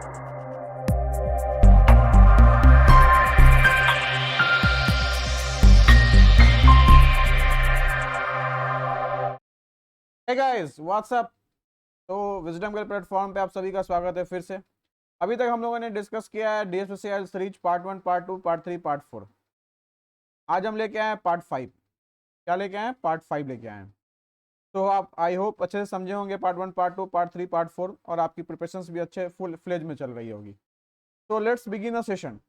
हे guys what's up. तो Wisdom के platform पे आप सभी का स्वागत है फिर से। अभी तक हम लोगों ने डिस्कस किया है DSPCL series part 1, part 2, part 3, part 4। आज हम लेके आए हैं पार्ट 5। क्या लेके आए हैं? पार्ट 5 लेके आए हैं। तो आप आई होप अच्छे से समझे होंगे पार्ट 1, पार्ट 2, पार्ट 3, पार्ट 4, और आपकी प्रिपरेशंस भी अच्छे फुल फ्लेज में चल रही होगी। तो लेट्स बिगिन अ सेशन।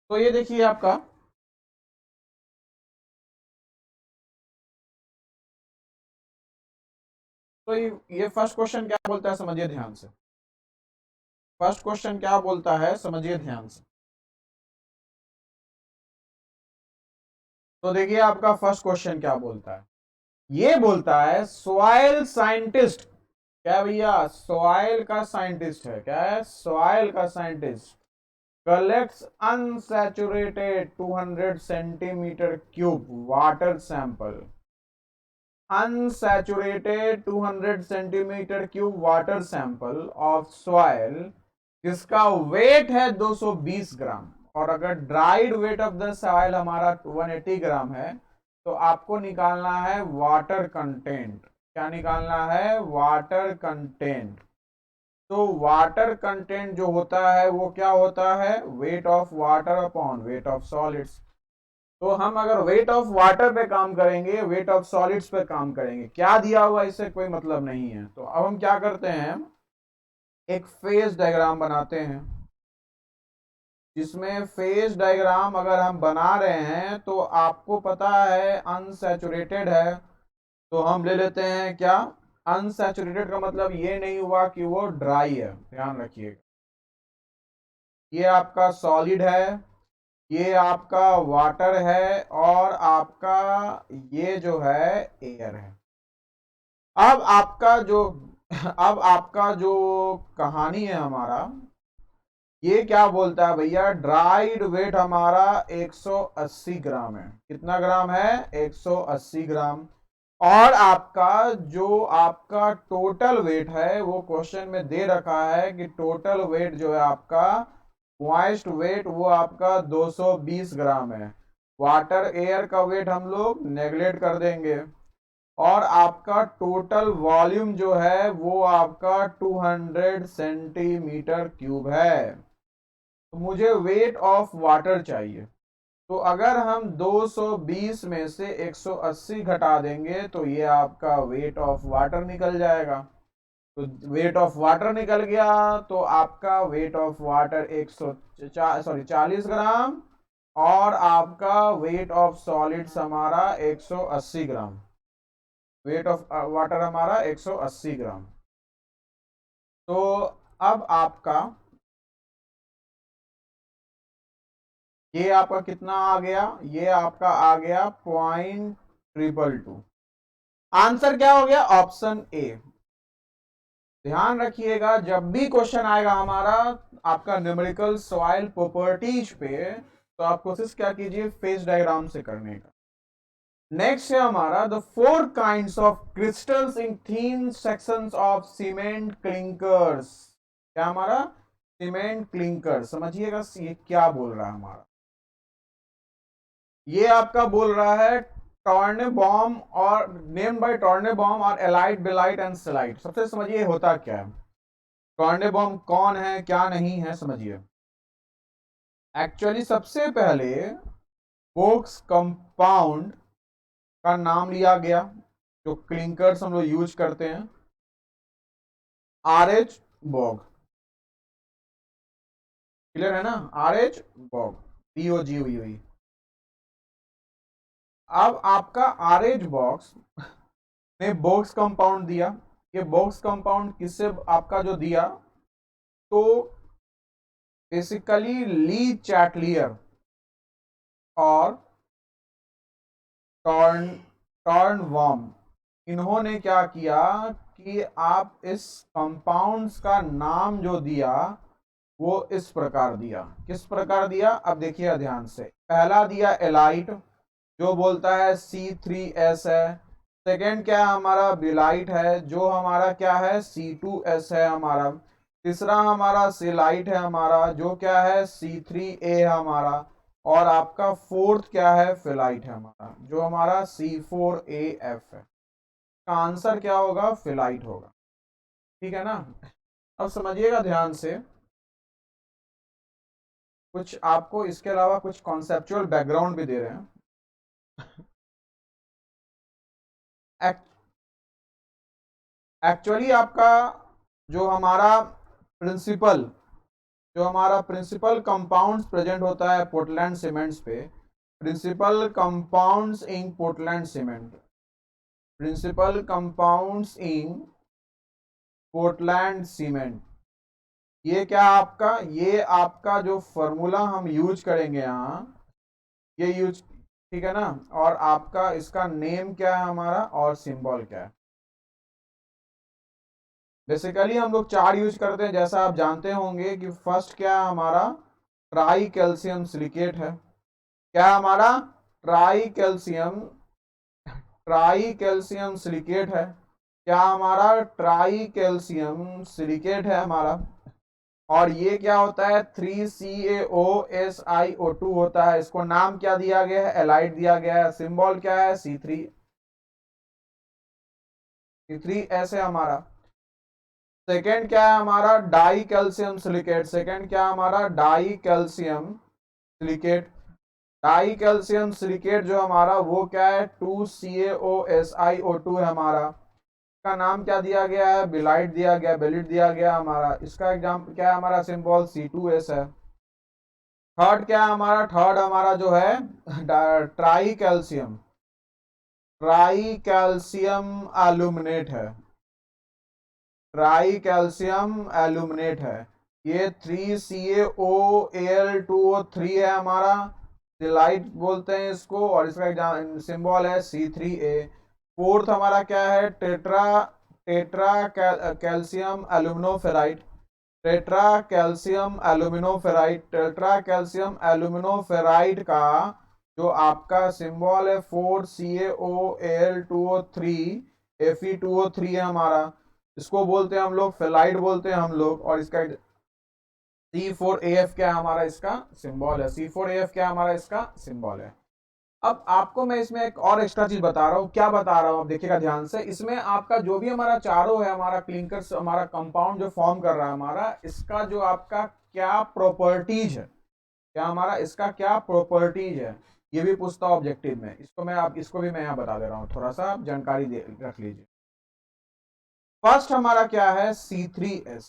तो ये देखिए आपका तो ये फर्स्ट क्वेश्चन क्या बोलता है समझिए ध्यान से। फर्स्ट क्वेश्चन क्या बोलता है समझिए ध्यान से। तो देखिए आपका फर्स्ट क्वेश्चन क्या बोलता है। ये बोलता है सॉइल साइंटिस्ट। क्या भैया? सॉइल का साइंटिस्ट है। क्या है? सॉइल का scientist collects unsaturated 200 centimetre cube water sample. Unsaturated 200 centimetre cube water sample of soil जिसका वेट है 220 ग्राम। और अगर dried wait of the soil हमारा 180 ग्राम है तो आपको निकालना है वाटर कंटेंट। क्या निकालना है? Water content. तो वाटर कंटेंट जो होता है वो क्या होता है? Weight of water upon weight of solids. तो हम अगर वेट ऑफ वाटर पे काम करेंगे, वेट ऑफ सॉलिड्स पे काम करेंगे, क्या दिया हुआ इससे कोई मतलब नहीं है। तो अब हम क्या करते हैं, एक फेज डायग्राम बनाते हैं। जिसमें फेज डायग्राम अगर हम बना रहे हैं तो आपको पता है अनसैचुरेटेड है, तो हम ले लेते हैं क्या? अनसैचुरेटेड का मतलब ये नहीं हुआ कि वो ड्राई है, ध्यान रखिएगा। ये आपका सॉलिड है, ये आपका वाटर है, और आपका ये जो है एयर है। अब आपका जो अब आपका जो कहानी है हमारा, ये क्या बोलता है भैया? ड्राइड वेट हमारा 180 ग्राम है। कितना ग्राम है? 180 ग्राम। और आपका टोटल वेट है वो क्वेश्चन में दे रखा है कि टोटल वेट जो है आपका मॉइस्ट वेट वो आपका 220 ग्राम है। वाटर एयर का वेट हम लोग नेगलेक्ट कर देंगे। और आपका टोटल वॉल्यूम जो है वो आपका 200 सेंटीमीटर क्यूब है। तो मुझे वेट ऑफ वाटर चाहिए। तो अगर हम 220 में से 180 घटा देंगे तो ये आपका वेट ऑफ वाटर निकल जाएगा। तो वेट ऑफ वाटर निकल गया तो आपका वेट ऑफ वाटर 40 ग्राम, और आपका वेट ऑफ सॉलिड्स हमारा 180 ग्राम। वेट ऑफ वाटर हमारा 180 ग्राम। तो अब आपका ये आपका कितना आ गया? ये आपका आ गया 0.222। आंसर क्या हो गया? Option A. ध्यान रखिएगा जब भी क्वेश्चन आएगा हमारा आपका न्यूमेरिकल सॉइल प्रॉपर्टीज पे, तो आप कोशिश क्या कीजिए फेज डायग्राम से करने का। नेक्स्ट है हमारा the 4 kinds of crystals in thin sections of cement clinkers. क्या हमारा? Cement clinker. समझिएगा ये क्या बोल रहा है हमारा। ये आपका बोल रहा है टॉर्नेबॉम और नेम्ड बाय टॉर्नेबॉम और एलाइट बेलाइट एंड सेलाइट। सबसे समझिए होता क्या है, टॉर्नेबॉम कौन है क्या नहीं है समझिए। एक्चुअली सबसे पहले बोक्स कंपाउंड का नाम लिया गया, जो क्लिंकर्स हम लोग यूज करते हैं, आर एच बॉग। क्लियर है ना? आर एच बॉग, बीओजी हुई हुई। अब आपका आर एच बॉक्स ने बोक्स कंपाउंड दिया। ये बॉक्स कंपाउंड किससे आपका जो दिया, तो बेसिकली ली चैटलियर और टॉर्न टॉर्नवॉर्म, इन्होंने क्या किया कि आप इस कंपाउंड्स का नाम जो दिया वो इस प्रकार दिया। किस प्रकार दिया? अब देखिए ध्यान से। पहला दिया एलाइट, जो बोलता है C3S है। सेकेंड क्या है हमारा, बिलाइट है, जो हमारा क्या है, C2S है हमारा। तीसरा हमारा सिलाइट है हमारा, जो क्या है, C3A है हमारा। और आपका फोर्थ क्या है, फिलाइट है हमारा, जो हमारा C4AF है। का आंसर क्या होगा, फिलाइट होगा। ठीक है ना। अब समझिएगा ध्यान से, कुछ आपको इसके अलावा कुछ कॉन्सेप्चुअल बैकग्राउंड भी दे रहे हैं। एक्चुअली आपका जो हमारा प्रिंसिपल जो हमारा प्रिंसिपल कंपाउंड्स प्रेजेंट होता है पोर्टलैंड सीमेंट्स पे, principal compounds in Portland cement, principal compounds in Portland cement, ये आपका जो फॉर्मूला हम यूज करेंगे यहाँ, ये यूज, ठीक है ना। और आपका इसका नेम क्या है हमारा, और सिंबल क्या है। बेसिकली हम लोग 4 यूज करते हैं, जैसा आप जानते होंगे कि फर्स्ट क्या है हमारा, ट्राई कैल्शियम सिलिकेट है। क्या है हमारा, try calcium try calcium silicate है। क्या हमारा, ट्राई कैल्शियम सिलिकेट है हमारा। और ये क्या होता है, 3CaOSiO2 होता है। इसको नाम क्या दिया गया है, एलाइड दिया गया है। सिंबल क्या है, C3S है हमारा। सेकेंड क्या है हमारा, डाई कैल्शियम सिलिकेट। सेकेंड क्या है हमारा, die calcium silicate. Die calcium silicate जो हमारा वो क्या है, 2CaOSiO2 है हमारा। इसका नाम क्या दिया गया है, बिलाइट दिया गया, बेलिट दिया गया हमारा। इसका एग्जाम क्या है हमारा, सिंबल C2S है। थर्ड क्या है हमारा, थर्ड हमारा जो है ट्राई कैल्शियम एल्यूमिनेट है। ट्राई कैल्शियम एल्यूमिनेट है। ये 3CaOAl2O3 है हमारा, सिलाइट बोलते हैं इसको। और इसका सिंबल है C3A। फोर्थ हमारा क्या है, टेट्रा कैल्शियम एल्यूमिनोफेराइट। टेट्रा कैल्शियम एल्यूमिनोफेराइट का जो आपका सिंबल है 4CaOAl2O3 Fe2O3 है हमारा। इसको बोलते हैं हम लोग फेलाइट बोलते हैं हम लोग। और इसका C4AF क्या है हमारा, इसका सिंबल है। C4AF क्या हमारा, इसका सिंबल है। अब आपको मैं इसमें एक और एक्स्ट्रा चीज बता रहा हूँ। क्या बता रहा हूँ, आप देखिएगा ध्यान से। इसमें आपका जो भी हमारा चारों है, हमारा क्लिंकर हमारा कंपाउंड जो फॉर्म कर रहा है हमारा, इसका जो आपका क्या प्रॉपर्टीज है, क्या हमारा इसका क्या प्रॉपर्टीज है, ये भी पूछता हूँ ऑब्जेक्टिव में। इसको भी मैं यहाँ बता दे रहा हूँ, थोड़ा सा जानकारी रख लीजिए। फर्स्ट हमारा क्या है, C3S।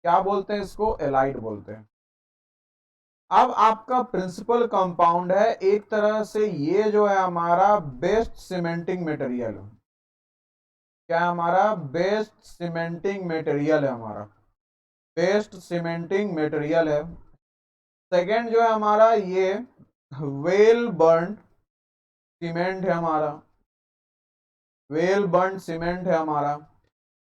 क्या बोलते हैं इसको, एलाइड बोलते हैं। अब आपका प्रिंसिपल कंपाउंड है, एक तरह से ये जो है हमारा बेस्ट सीमेंटिंग मटेरियल। क्या हमारा, बेस्ट सीमेंटिंग मटेरियल है हमारा, बेस्ट सीमेंटिंग मटेरियल है। सेकेंड जो है हमारा ये वेल बर्न सीमेंट है हमारा, वेल बर्न सीमेंट है हमारा।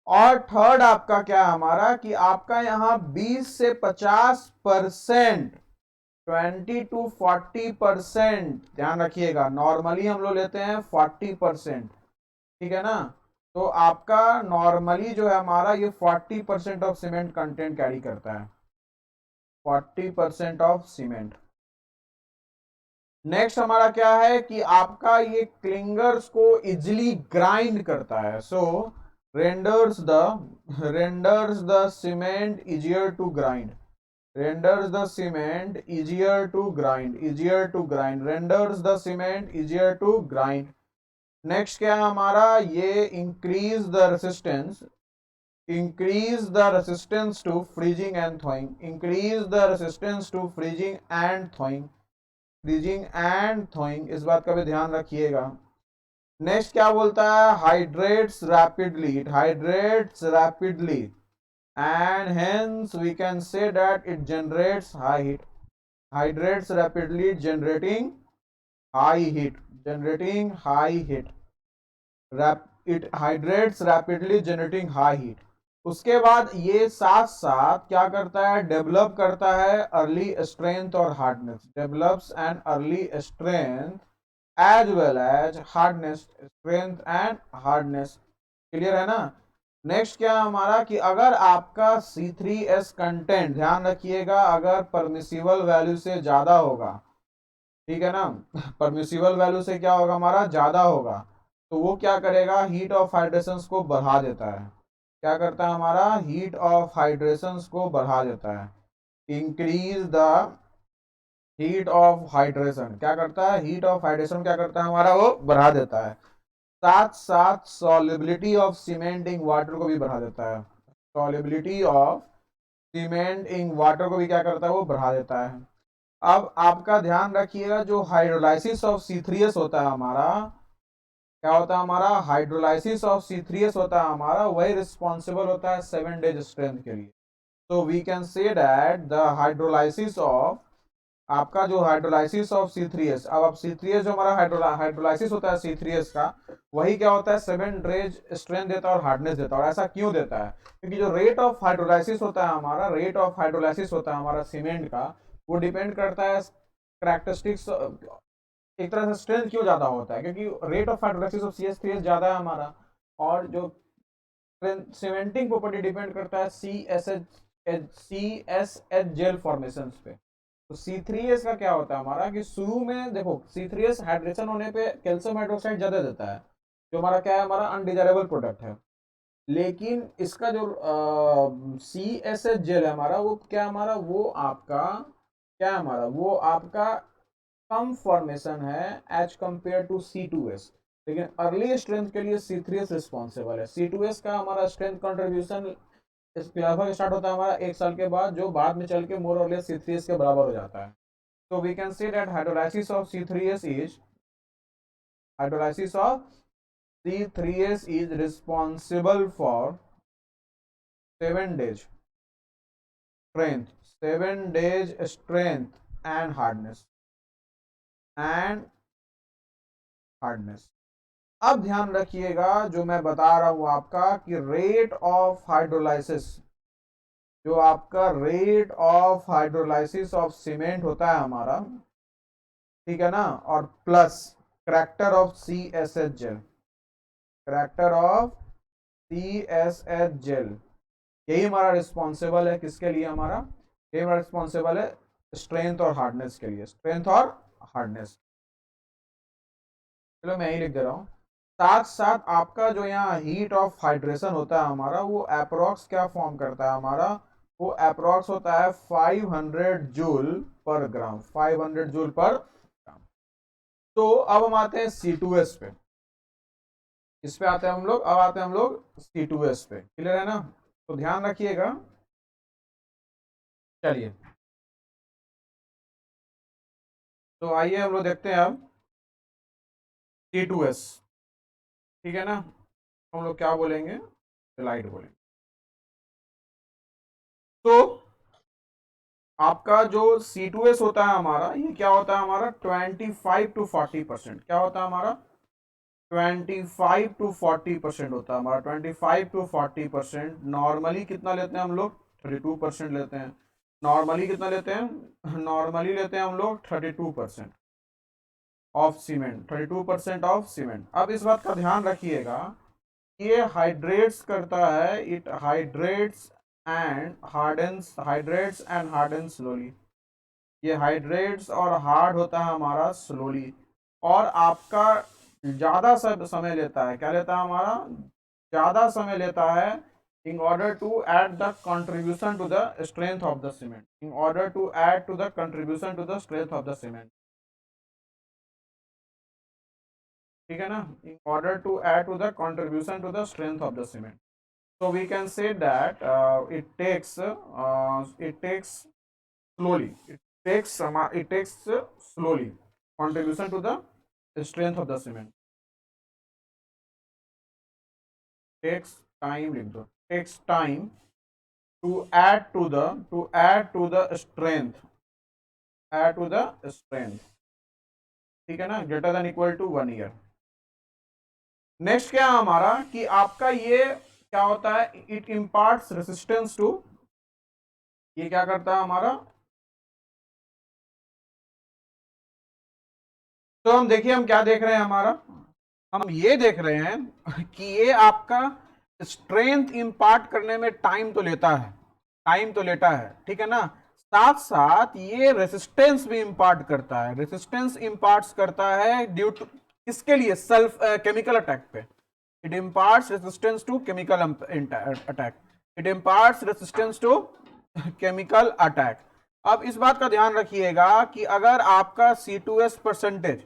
और थर्ड आपका क्या है हमारा, कि आपका यहां 20 से 50%, 20 to 40%, ध्यान रखिएगा। नॉर्मली हम लोग लेते हैं 40%, ठीक है ना। तो आपका नॉर्मली जो है हमारा ये 40% ऑफ सीमेंट कंटेंट कैरी करता है, 40% ऑफ सीमेंट। नेक्स्ट हमारा क्या है, कि आपका ये क्लिंगर्स को इजिली ग्राइंड करता है। सो renders the cement easier to grind, renders the cement easier to grind, renders the cement easier to grind। Next क्या है हमारा, ये increase the resistance to freezing and thawing, increase the resistance to freezing and thawing, इस बात का भी ध्यान रखिएगा। नेक्स्ट क्या बोलता है, hydrates rapidly and hence we can say that it generates high heat, hydrates rapidly generating high heat, it hydrates rapidly generating high heat। उसके बाद ये साथ साथ क्या करता है, डेवलप करता है अर्ली स्ट्रेंथ और hardness, develops an early strength as well as hardness, strength and hardness. Clear है ना। नेक्स्ट क्या है हमारा कि अगर आपका C3S कंटेंट, ध्यान रखिएगा, अगर परमिसिबल वैल्यू से ज्यादा होगा, ठीक है ना, परमिसिबल वैल्यू से क्या होगा हमारा, ज्यादा होगा, तो वो क्या करेगा, हीट ऑफ हाइड्रेशन को बढ़ा देता है। क्या करता है हमारा, हीट ऑफ हाइड्रेशन को बढ़ा देता है। Increase the heat of hydration, क्या करता है, हीट ऑफ हाइड्रेशन क्या करता है हमारा, वो बढ़ा देता है। साथ साथ solubility of cement in water को भी बढ़ा देता है। Solubility of cement in water को भी क्या करता है, वो बढ़ा देता है। अब आपका ध्यान रखिएगा, जो हाइड्रोलाइसिस ऑफ C3S होता है हमारा, क्या होता है हमारा, हाइड्रोलाइसिस ऑफ C3S होता है हमारा, वही रिस्पॉन्सिबल होता है 7 डेज स्ट्रेंथ के लिए। तो we can say that the hydrolysis of, आपका जो हाइड्रोलाइसिस ऑफ C3S, अब आप C3S जो हमारा हाइड्रोलाइसिस होता है C3S का, वही क्या होता है 7 डेज स्ट्रेंथ देता है और हार्डनेस देता है। और ऐसा क्यों देता है, क्योंकि जो रेट ऑफ हाइड्रोलाइसिस होता है हमारा, रेट ऑफ हाइड्रोलाइसिस होता है हमारा सीमेंट का, वो डिपेंड करता है करेक्टरिस्टिक्स, एक तरह से स्ट्रेंथ क्यों ज्यादा होता है, क्योंकि rate of hydrolysis of CS3S ज्यादा है हमारा, और जो सीमेंटिंग प्रॉपर्टी डिपेंड करता है CSH जेल फॉर्मेशन पे। तो C3S का क्या होता है हमारा कि शुरू में देखो, C3S हाइड्रेशन होने पे कैल्शियम हाइड्रोक्साइड ज्यादा देता है, जो हमारा क्या है, हमारा अनडिजायरेबल प्रोडक्ट है। लेकिन इसका जो CSH जेल है हमारा, वो क्या हमारा, वो आपका क्या है हमारा, वो आपका कम फॉर्मेशन है एज कंपेयर टू C2S। लेकिन अर्ली स्ट्रेंथ के लिए C3S रिस्पॉन्सिबल है। C2S का हमारा स्ट्रेंथ कंट्रीब्यूशन लगभग स्टार्ट होता है हमारा 1 साल के बाद, जो बाद में चल के मोर और लेस C3S के बराबर हो जाता है। तो we can say that hydrolysis of C3S is, hydrolysis of C3S is responsible for 7 days strength, 7 days strength and hardness, and hardness. अब ध्यान रखिएगा, जो मैं बता रहा हूं आपका कि रेट ऑफ हाइड्रोलाइसिस, जो आपका rate of hydrolysis of cement होता है हमारा, ठीक है ना, और plus character of CSH gel, character of CSH gel, यही हमारा रिस्पॉन्सिबल है किसके लिए हमारा, यही हमारा रिस्पॉन्सिबल है स्ट्रेंथ और हार्डनेस के लिए, स्ट्रेंथ और हार्डनेस। चलो मैं ही लिख दे रहा हूं। साथ साथ आपका जो यहाँ हीट ऑफ हाइड्रेशन होता है हमारा, वो अप्रोक्स क्या फॉर्म करता है हमारा, वो अप्रोक्स होता है 500 जूल पर ग्राम, 500 जूल पर ग्राम। तो अब हम आते हैं C2S पे, इस पे आते हैं हम लोग, अब आते हैं हम लोग C2S पे। क्लियर है ना। तो ध्यान रखिएगा, चलिए तो आइए हम लोग देखते हैं अब C2S, ठीक है ना। हम लोग क्या बोलेंगे, लाइट बोलेंगे। तो आपका जो C2S होता है हमारा, ये क्या होता है हमारा, 25 to 40%, क्या होता है हमारा, 25 to 40% होता है हमारा, 25 to 40%। नॉर्मली कितना लेते हैं हम लोग, 32% लेते हैं। नॉर्मली कितना लेते हैं, नॉर्मली लेते हैं हम लोग 32% ऑफ सीमेंट, 32% ऑफ सीमेंट। अब इस बात का ध्यान रखिएगा, ये हाइड्रेट्स करता है, it hydrates and hardens, hydrates and hardens slowly. ये हाइड्रेट्स और हार्ड होता है हमारा स्लोली, और आपका ज्यादा समय लेता है, क्या लेता है हमारा, ज्यादा समय लेता है, in order to add the contribution to the strength of the cement, in order to add to the contribution to the strength of the cement, ठीक है ना, in order to add to the contribution to the strength of the cement. So we can say that it takes slowly, it takes slowly contribution to the strength of the cement, takes time, लिख दो, takes time to add to the, to add to the strength, add to the strength, ठीक है ना, greater than equal to 1 year. Next क्या है हमारा कि आपका ये क्या होता है, इट इम्पार्ट्स रेसिस्टेंस टू, ये क्या करता है हमारा, तो हम देखिए हम क्या देख रहे हैं हमारा, हम ये देख रहे हैं कि ये आपका स्ट्रेंथ इंपार्ट करने में टाइम तो लेता है, टाइम तो लेता है, ठीक है ना। साथ साथ ये रेसिस्टेंस भी इंपार्ट करता है, रेसिस्टेंस इंपार्ट करता है ड्यू टू इसके लिए सेल्फ केमिकल अटैक पे। It imparts resistance to chemical attack, it imparts resistance to chemical attack। अब इस बात का ध्यान रखिएगा कि अगर आपका C2S परसेंटेज,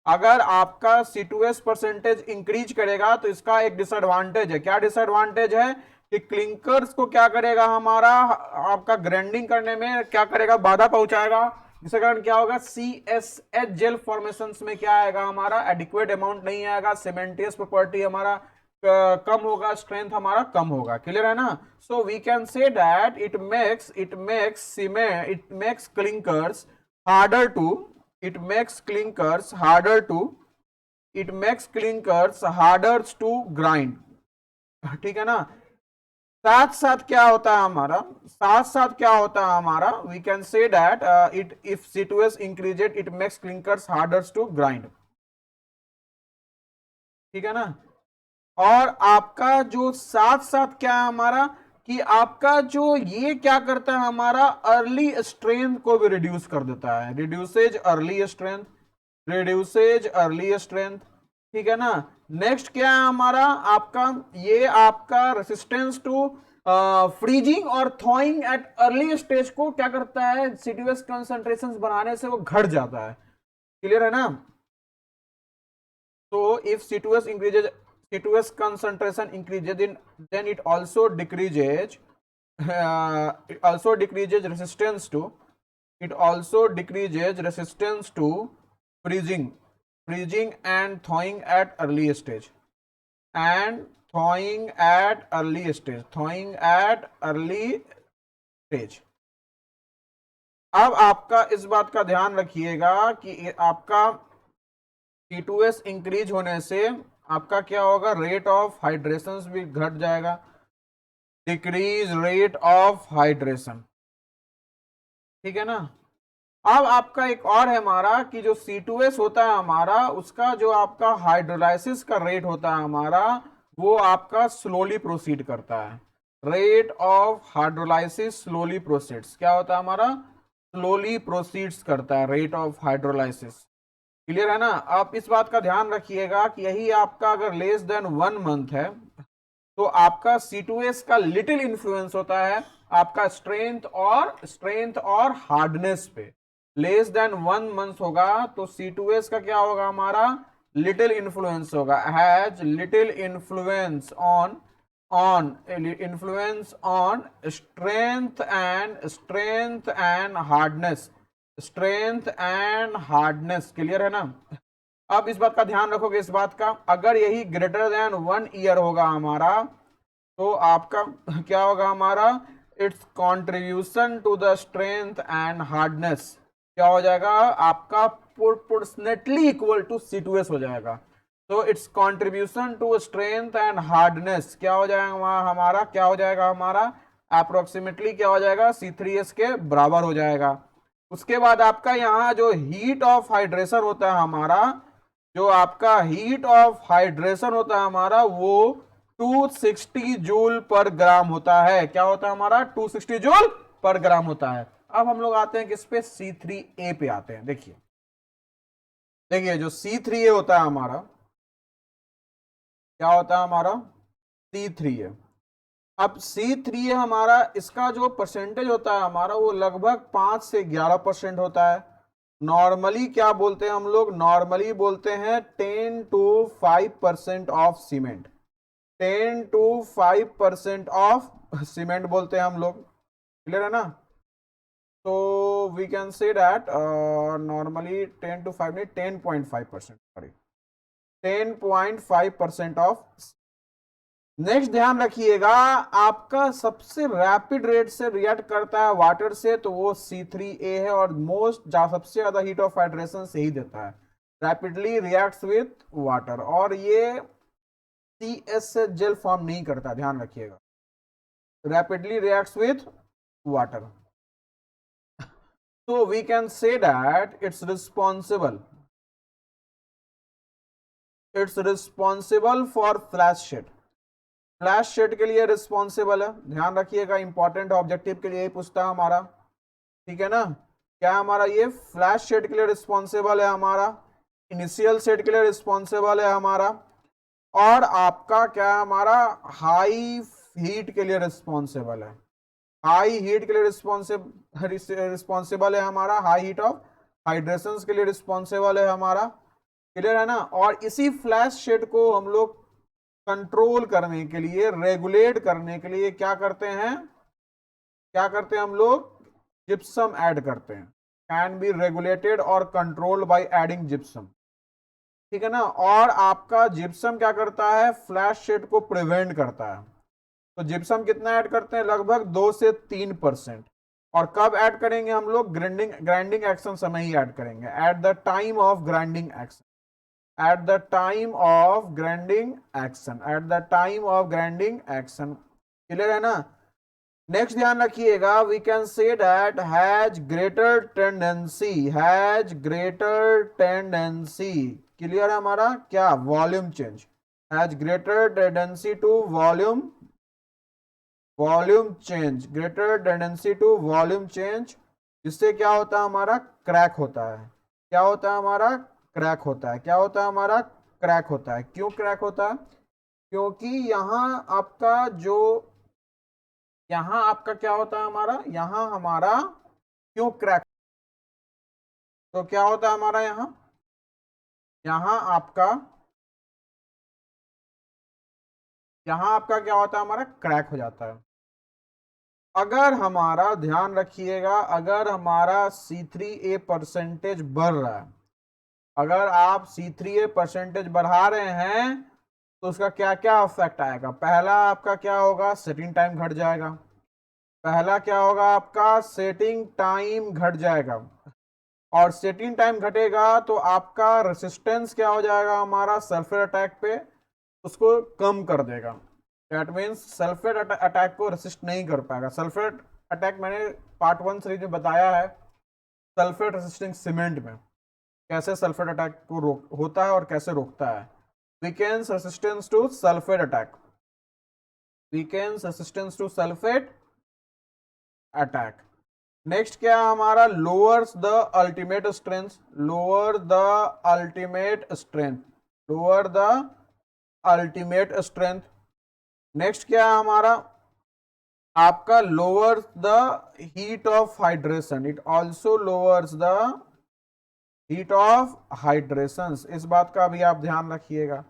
अगर आपका C2S परसेंटेज इंक्रीज करेगा तो इसका एक डिसएडवांटेज है। क्या डिसएडवांटेज है कि क्लिंकर्स को क्या करेगा हमारा, आपका ग्राइंडिंग करने में क्या करेगा, बाधा पहुंचाएगा, जिसके कारण क्या होगा, CSH जेल फॉर्मेशन में क्या आएगा हमारा, एडिक्वेट अमाउंट नहीं आएगा, सीमेंटियस प्रॉपर्टी हमारा कम होगा, स्ट्रेंथ हमारा कम होगा। क्लियर है ना। So we can say that it makes clinkers harder to it makes clinkers harder to it makes clinkers harder to grind, ठीक है ना। साथ साथ क्या होता है हमारा, साथ साथ क्या होता है हमारा, we can say that it if C2S increases it makes clinkers harder to grind, ठीक है ना। और आपका जो साथ साथ क्या है हमारा, कि आपका जो ये क्या करता है हमारा, अर्ली स्ट्रेंथ को भी रिड्यूस कर देता है, reduces early strength, reduces early strength, ठीक है ना। नेक्स्ट क्या है हमारा आपका, ये आपका रेसिस्टेंस टू फ्रीजिंग और थॉइंग एट अर्ली स्टेज को क्या करता है, C2S कंसंट्रेशन बढ़ाने से वो घट जाता है। क्लियर है ना। So if C2S increases, C2S concentration increases, then it also decreases, it also decreases resistance to, it also decreases resistance to freezing, freezing and thawing at early stage, and thawing at early stage, thawing at early stage। अब आपका इस बात का ध्यान रखिएगा कि आपका C2S increase होने से आपका क्या होगा, रेट ऑफ हाइड्रेशन भी घट जाएगा, डिक्रीज रेट ऑफ हाइड्रेशन, ठीक है ना। अब आपका एक और है हमारा कि जो C2S होता है हमारा, उसका जो आपका हाइड्रोलाइसिस का रेट होता है हमारा, वो आपका स्लोली प्रोसीड करता है। Rate of hydrolysis slowly proceeds, क्या होता है हमारा, स्लोली प्रोसीड्स करता है रेट ऑफ हाइड्रोलाइसिस। क्लियर है ना। आप इस बात का ध्यान रखिएगा कि यही आपका अगर लेस देन 1 मंथ है तो आपका C2S का लिटिल इंफ्लुएंस होता है आपका स्ट्रेंथ और हार्डनेस पे। लेस देन 1 मंथ होगा तो C2S का क्या होगा हमारा, लिटिल इंफ्लुएंस होगा, has little influence on strength and hardness, strength and hardness. Clear है ना। अब इस बात का ध्यान रखोगे, इस बात का, अगर यही ग्रेटर देन 1 ईयर होगा हमारा तो आपका क्या होगा हमारा, its contribution to the strength and hardness क्या हो जाएगा आपका, प्रोपोर्शनेटली इक्वल टू C2S हो जाएगा। तो its contribution to strength and hardness क्या हो जाएगा हमारा, क्या हो जाएगा हमारा, अप्रोक्सीमेटली क्या हो जाएगा, C3S के बराबर हो जाएगा। उसके बाद आपका यहाँ जो हीट ऑफ हाइड्रेशन होता है हमारा, जो आपका हीट ऑफ हाइड्रेशन होता है हमारा, वो 260 जूल पर ग्राम होता है। क्या होता है हमारा, 260 जूल पर ग्राम होता है। अब हम लोग आते हैं किस पे, C3A पे आते हैं। देखिए देखिए जो C3A होता है हमारा, क्या होता है हमारा, C3A। अब C3A हमारा, इसका जो परसेंटेज होता है हमारा, वो लगभग 5 से 11% होता है। नॉर्मली क्या बोलते हैं हम लोग, नॉर्मली बोलते हैं 10 to 5% of cement, 10 to 5% of cement बोलते हैं हम लोग। क्लियर है ना। तो we can say that normally 10 to 5 नहीं, 10.5%, सॉरी 10.5% ऑफ। नेक्स्ट ध्यान रखिएगा, आपका सबसे रैपिड रेट से रिएक्ट करता है वाटर से तो वो C3A है, और सबसे ज्यादा हीट ऑफ हाइड्रेशन से ही देता है, रैपिडली रिएक्ट्स विथ वाटर, और ये CS से जेल फॉर्म नहीं करता, ध्यान रखिएगा, rapidly reacts with water. So we can say that it's responsible, it's responsible for flash set. Flash set के लिए रिस्पॉन्सिबल है, ध्यान रखिएगा, इंपॉर्टेंट ऑब्जेक्टिव के लिए यही पूछता है हमारा, ठीक है ना। क्या हमारा ये फ्लैश शेड के लिए रिस्पॉन्सिबल है हमारा, इनिशियल शेड के लिए रिस्पॉन्सिबल है हमारा, और आपका क्या हमारा हाई हीट के लिए रिस्पॉन्सिबल है। हाई हीट के लिए रिस्पॉन्सिबल है हमारा, हाई हीट ऑफ हाइड्रेशन के लिए रिस्पॉन्सिबल है हमारा, क्लियर है ना। और इसी फ्लैश शेड को हम लोग कंट्रोल करने के लिए, रेगुलेट करने के लिए क्या करते हैं, क्या करते हैं हम लोग, जिप्सम ऐड करते हैं। कैन बी रेगुलेटेड और कंट्रोल्ड बाय एडिंग जिप्सम, ठीक है ना। और आपका जिप्सम क्या करता है, फ्लैश शेड को प्रिवेंट करता है। तो जिप्सम कितना ऐड करते हैं, लगभग 2 से 3%। और कब ऐड करेंगे हम लोग, ग्राइंडिंग एक्शन समय ही ऐड करेंगे, at the time of grinding action, at the time of grinding action, at the time of grinding action, clear है ना। नेक्स्ट ध्यान रखिएगा, we can say that has greater tendency, has greater tendency, clear है हमारा क्या, volume change, has greater tendency to volume change, greater tendency to volume change, जिससे क्या होता है हमारा, क्रैक होता है। क्या होता है हमारा, क्रैक होता है। क्या होता है हमारा, क्रैक होता है। क्यों क्रैक होता है, क्योंकि यहाँ आपका क्या होता है हमारा, यहाँ हमारा क्यों क्रैक, तो क्या होता है हमारा यहाँ, यहाँ आपका क्या होता है हमारा, क्रैक हो जाता है। अगर हमारा, ध्यान रखिएगा, अगर हमारा C3A परसेंटेज बढ़ रहा है, अगर आप C3A परसेंटेज बढ़ा रहे हैं तो उसका क्या क्या इफेक्ट आएगा, पहला आपका क्या होगा, सेटिंग टाइम घट जाएगा। पहला क्या होगा आपका, सेटिंग टाइम घट जाएगा। और सेटिंग टाइम घटेगा तो आपका रेसिस्टेंस क्या हो जाएगा हमारा, सल्फेट अटैक पे उसको कम कर देगा। दैट मीन्स सल्फेट अटैक को रेसिस्ट नहीं कर पाएगा। सल्फेट अटैक मैंने पार्ट 1 सीरीज में बताया है, सल्फेट रेसिस्टिंग सीमेंट में कैसे सल्फेट अटैक को होता है और कैसे रोकता है। Weakens resistance to sulphate attack, weakens resistance to sulphate attack. Next क्या हमारा, lowers the ultimate strength, lower the ultimate strength, lower the ultimate strength. Next क्या है हमारा, आपका lowers the heat of hydration, it also lowers the heat of hydration, इस बात का भी आप ध्यान रखिएगा।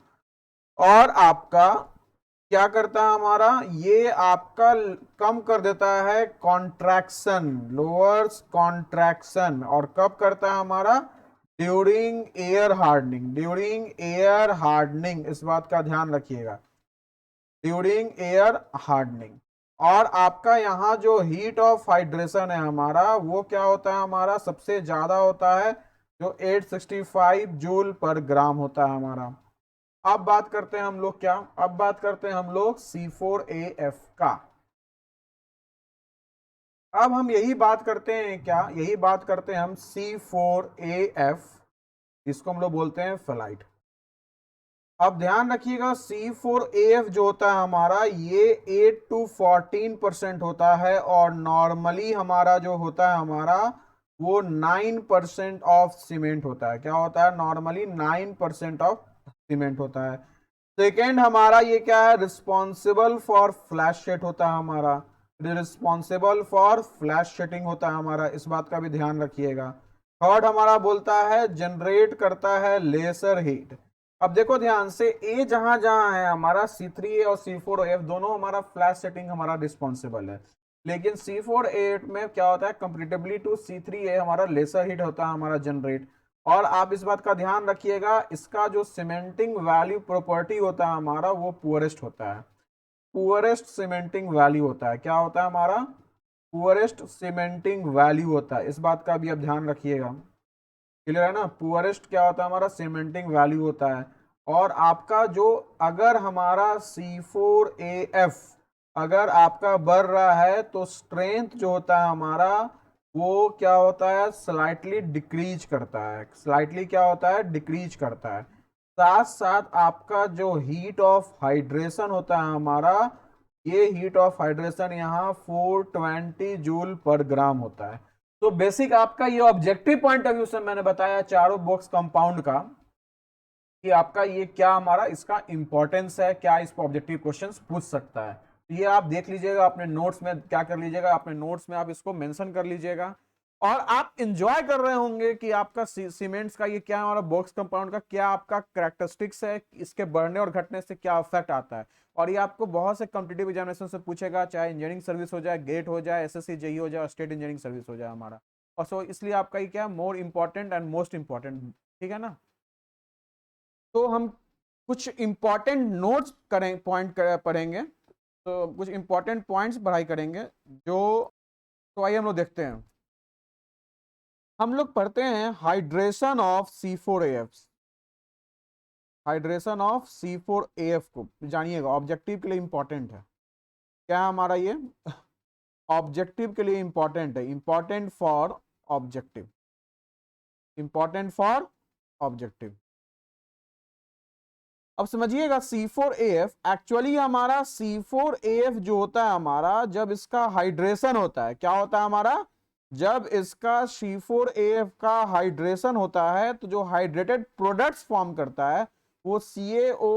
और आपका क्या करता है हमारा, ये आपका कम कर देता है कॉन्ट्रैक्शन, लोअर्स कॉन्ट्रैक्शन। और कब करता है हमारा, during air hardening, during air hardening, इस बात का ध्यान रखिएगा, ड्यूरिंग एयर हार्डनिंग। और आपका यहाँ जो हीट ऑफ हाइड्रेशन है हमारा, वो क्या होता है हमारा, सबसे ज्यादा होता है, जो 865 जूल पर ग्राम होता है हमारा। अब बात करते हैं हम लोग क्या, अब बात करते हैं हम लोग C4AF का। अब हम यही बात करते हैं क्या, यही बात करते हैं हम C4AF, जिसको हम लोग बोलते हैं फेलाइट। अब ध्यान रखिएगा, C4AF जो होता है हमारा, ये 8 to 14% होता है, और नॉर्मली हमारा जो होता है हमारा, वो 9% ऑफ सीमेंट होता है। क्या होता है, नॉर्मली 9% ऑफ सीमेंट होता है। सेकेंड हमारा ये क्या है, रिस्पॉन्सिबल फॉर फ्लैश शेट होता है हमारा, रिस्पॉन्सिबल फॉर फ्लैश शेटिंग होता है हमारा, इस बात का भी ध्यान रखिएगा। थर्ड हमारा बोलता है जनरेट करता है लेसर हीट। अब देखो ध्यान से, ए जहां जहां है हमारा, C3A और C4AF दोनों हमारा फ्लैश सेटिंग हमारा रिस्पॉन्सिबल है, लेकिन C4AF में क्या होता है, कंपेरेटिवली टू C3A हमारा लेसर हीट होता है हमारा जनरेट। और आप इस बात का ध्यान रखिएगा, इसका जो सीमेंटिंग वैल्यू प्रॉपर्टी होता है हमारा, वो पुअरेस्ट होता है, पुअरेस्ट सीमेंटिंग वैल्यू होता है। क्या होता है हमारा, पुअरेस्ट सीमेंटिंग वैल्यू होता है, इस बात का भी आप ध्यान रखिएगा, क्लियर है ना। पुअरेस्ट क्या होता है हमारा, सीमेंटिंग वैल्यू होता है। और आपका जो, अगर हमारा C4AF अगर आपका बढ़ रहा है, तो स्ट्रेंथ जो होता है हमारा, वो क्या होता है, स्लाइटली डिक्रीज करता है, स्लाइटली क्या होता है, डिक्रीज करता है। साथ साथ आपका जो हीट ऑफ हाइड्रेशन होता है हमारा, ये हीट ऑफ हाइड्रेशन यहाँ 420 जूल पर ग्राम होता है। तो बेसिक आपका ये ऑब्जेक्टिव पॉइंट ऑफ व्यू से मैंने बताया चारों बॉक्स कंपाउंड का कि आपका ये क्या हमारा इसका इंपॉर्टेंस है, क्या इस पर ऑब्जेक्टिव क्वेश्चंस पूछ सकता है। तो ये आप देख लीजिएगा अपने नोट्स में, क्या कर लीजिएगा अपने नोट्स में आप इसको मेंशन कर लीजिएगा। और आप इंजॉय कर रहे होंगे कि आपका सीमेंट्स का ये क्या हमारा बॉक्स कंपाउंड का क्या आपका कैरेक्टरिस्टिक्स है, इसके बढ़ने और घटने से क्या इफेक्ट आता है। और ये आपको बहुत से कॉम्पिटिटिव एग्जामिनेशन से पूछेगा, चाहे इंजीनियरिंग सर्विस हो जाए, गेट हो जाए, एसएससी जेई हो जाए, स्टेट इंजीनियरिंग सर्विस हो जाए हमारा। और सो इसलिए आपका ये क्या more important and most important, ठीक है ना। तो हम कुछ इंपॉर्टेंट नोट्स करें, पढ़ेंगे, तो कुछ इंपॉर्टेंट पॉइंट्स पढ़ाई करेंगे जो, तो आइए हम लोग देखते हैं। हम लोग पढ़ते हैं hydration of C4AF। Hydration of C4AF को जानिएगा, ऑब्जेक्टिव के लिए इंपॉर्टेंट है। क्या है हमारा ये ऑब्जेक्टिव के लिए इंपॉर्टेंट है, important for objective, important for objective. अब समझिएगा C4AF एक्चुअली हमारा C4AF जो होता है हमारा, जब इसका हाइड्रेशन होता है, क्या होता है हमारा, जब इसका C4AF का हाइड्रेशन होता है तो जो हाइड्रेटेड प्रोडक्ट्स फॉर्म करता है वो CaO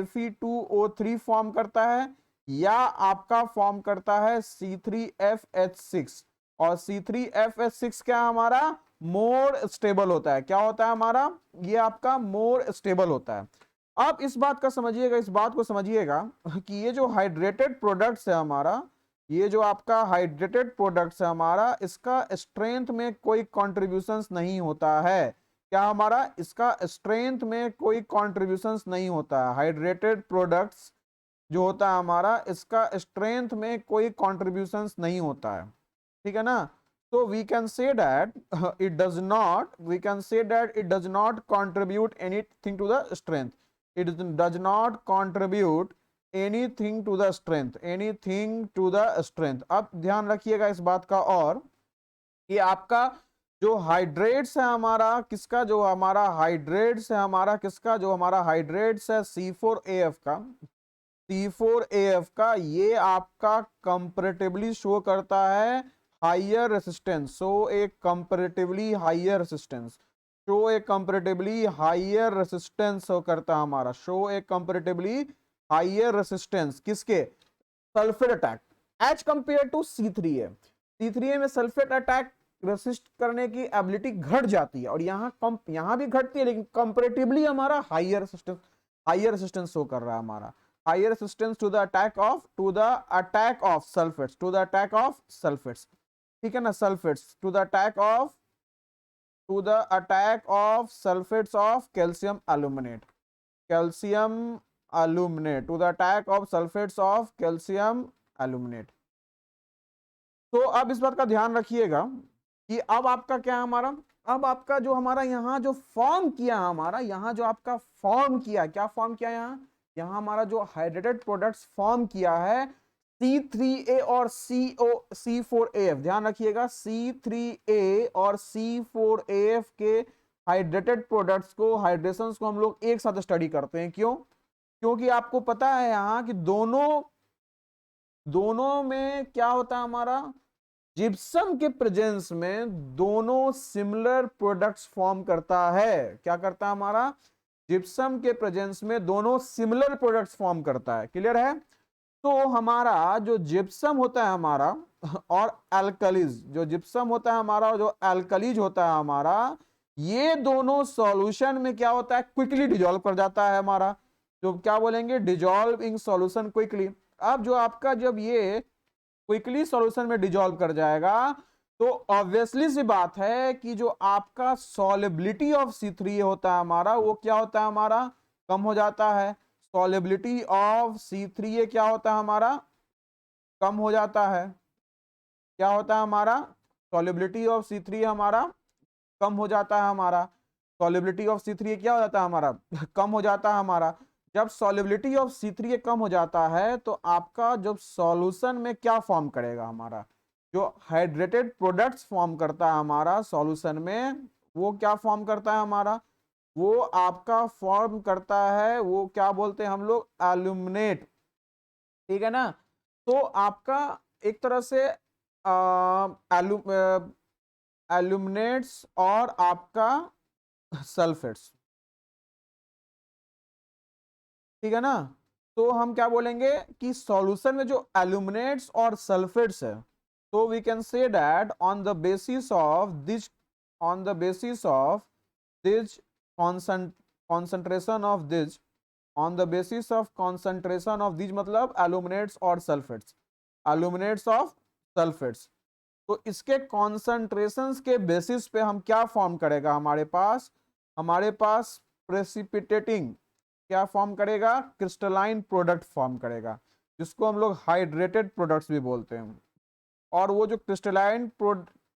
Fe2O3 फॉर्म करता है, या आपका फॉर्म करता है C3FH6। और C3FH6 क्या हमारा मोर स्टेबल होता है, क्या होता है हमारा, ये आपका मोर स्टेबल होता है। आप इस बात का समझिएगा, इस बात को समझिएगा कि ये जो हाइड्रेटेड प्रोडक्ट्स है हमारा, ये जो आपका हाइड्रेटेड प्रोडक्ट्स है हमारा, इसका स्ट्रेंथ में कोई कॉन्ट्रीब्यूशंस नहीं होता है। क्या हमारा इसका स्ट्रेंथ में कोई कॉन्ट्रीब्यूशंस नहीं होता है। हाइड्रेटेड प्रोडक्ट्स जो होता है हमारा, इसका स्ट्रेंथ में कोई कॉन्ट्रीब्यूशंस नहीं होता है, ठीक है ना। तो we can say that it does not, we can say that it does not contribute anything to the strength, it does not contribute anything to the strength, anything to the strength। अब ध्यान रखिएगा इस बात का, और कि आपका जो हाइड्रेट्स है हमारा, किसका, जो हमारा हाइड्रेट्स है हमारा, किसका, जो हमारा हाइड्रेट्स है C4AF का, C4AF का, ये आपका कंपैरेटिवली शो करता है higher resistance, so a comparatively higher resistance, show a comparatively higher resistance show करता है हमारा, show a comparatively higher resistance किसके, sulphate attack, as compare to C3A। C3A में सल्फेट अटैक रेसिस्ट करने की एबिलिटी घट जाती है, और यहाँ भी घटती है, लेकिन कंपैरेटिवली हमारा हाइयर रेसिस्टेंस शो कर रहा है हमारा, higher resistance to the attack of sulfates, to the attack of sulfates, ठीक है ना, sulfates, to the attack of sulfates of calcium aluminate, calcium aluminate, to the attack of sulfates of calcium aluminate। तो अब इस बात का ध्यान रखिएगा कि अब आपका क्या है हमारा, अब आपका जो हमारा यहाँ जो फॉर्म किया हमारा, यहाँ जो आपका फॉर्म किया, क्या फॉर्म किया यहाँ हमारा जो हाइड्रेटेड प्रोडक्ट्स फॉर्म किया है C3A और C4AF, ध्यान रखिएगा C3A और C4AF के हाइड्रेटेड प्रोडक्ट्स को, हाइड्रेशंस को हम लोग एक साथ स्टडी करते हैं। क्यों, क्योंकि आपको पता है यहाँ कि दोनों में क्या होता है हमारा, जिप्सम के प्रेजेंस में दोनों सिमिलर प्रोडक्ट्स फॉर्म करता है। क्या करता है हमारा, जिप्सम के प्रेजेंस में दोनों सिमिलर प्रोडक्ट्स फॉर्म करता है। क्लियर है। तो हमारा जो जिप्सम होता है हमारा और एल्कलीज, जो जिप्सम होता है हमारा और जो एल्कलीज होता है हमारा, ये दोनों सॉल्यूशन में क्या होता है, क्विकली डिजॉल्व कर जाता है हमारा, जो क्या बोलेंगे, डिजॉल्व इन सॉल्यूशन क्विकली। अब जो आपका जब ये क्विकली सॉल्यूशन में डिजॉल्व कर जाएगा, तो ऑब्वियसली सी बात है कि जो आपका सॉल्युबिलिटी ऑफ C3A होता है हमारा, वो क्या होता है हमारा, कम हो जाता है। सॉल्युबिलिटी ऑफ C3A क्या होता है हमारा, कम हो जाता है। क्या होता है हमारा, सॉल्युबिलिटी ऑफ C3A हमारा कम हो जाता है हमारा, सॉल्युबिलिटी ऑफ C3A क्या हो जाता है हमारा, कम हो जाता है हमारा। जब सॉल्युबिलिटी ऑफ C3A कम हो जाता है तो आपका जब सॉल्यूशन में क्या फॉर्म करेगा हमारा, जो हाइड्रेटेड प्रोडक्ट्स फॉर्म करता है हमारा सॉल्यूशन में, वो क्या फॉर्म करता है हमारा, वो आपका फॉर्म करता है, वो क्या बोलते हैं हम लोग, एल्यूमिनेट, ठीक है ना। तो आपका एक तरह से एल्यूमिनेट्स और आपका सल्फेट्स, ठीक है ना। तो हम क्या बोलेंगे कि सॉल्यूशन में जो एल्यूमिनेट्स और सल्फेट्स है, तो we can say that on the basis of this, on the basis of this concentration of this, on the basis of concentration of these मतलब एल्यूमिनेट्स और सल्फेट्स, एल्यूमिनेट्स ऑफ सल्फेट्स, तो इसके कॉन्सेंट्रेशंस के बेसिस पे हम क्या फॉर्म करेगा, हमारे पास प्रेसिपिटेटिंग क्या फॉर्म करेगा, क्रिस्टलाइन प्रोडक्ट फॉर्म करेगा, जिसको हम लोग हाइड्रेटेड प्रोडक्ट्स भी बोलते हैं। और वो जो क्रिस्टलाइन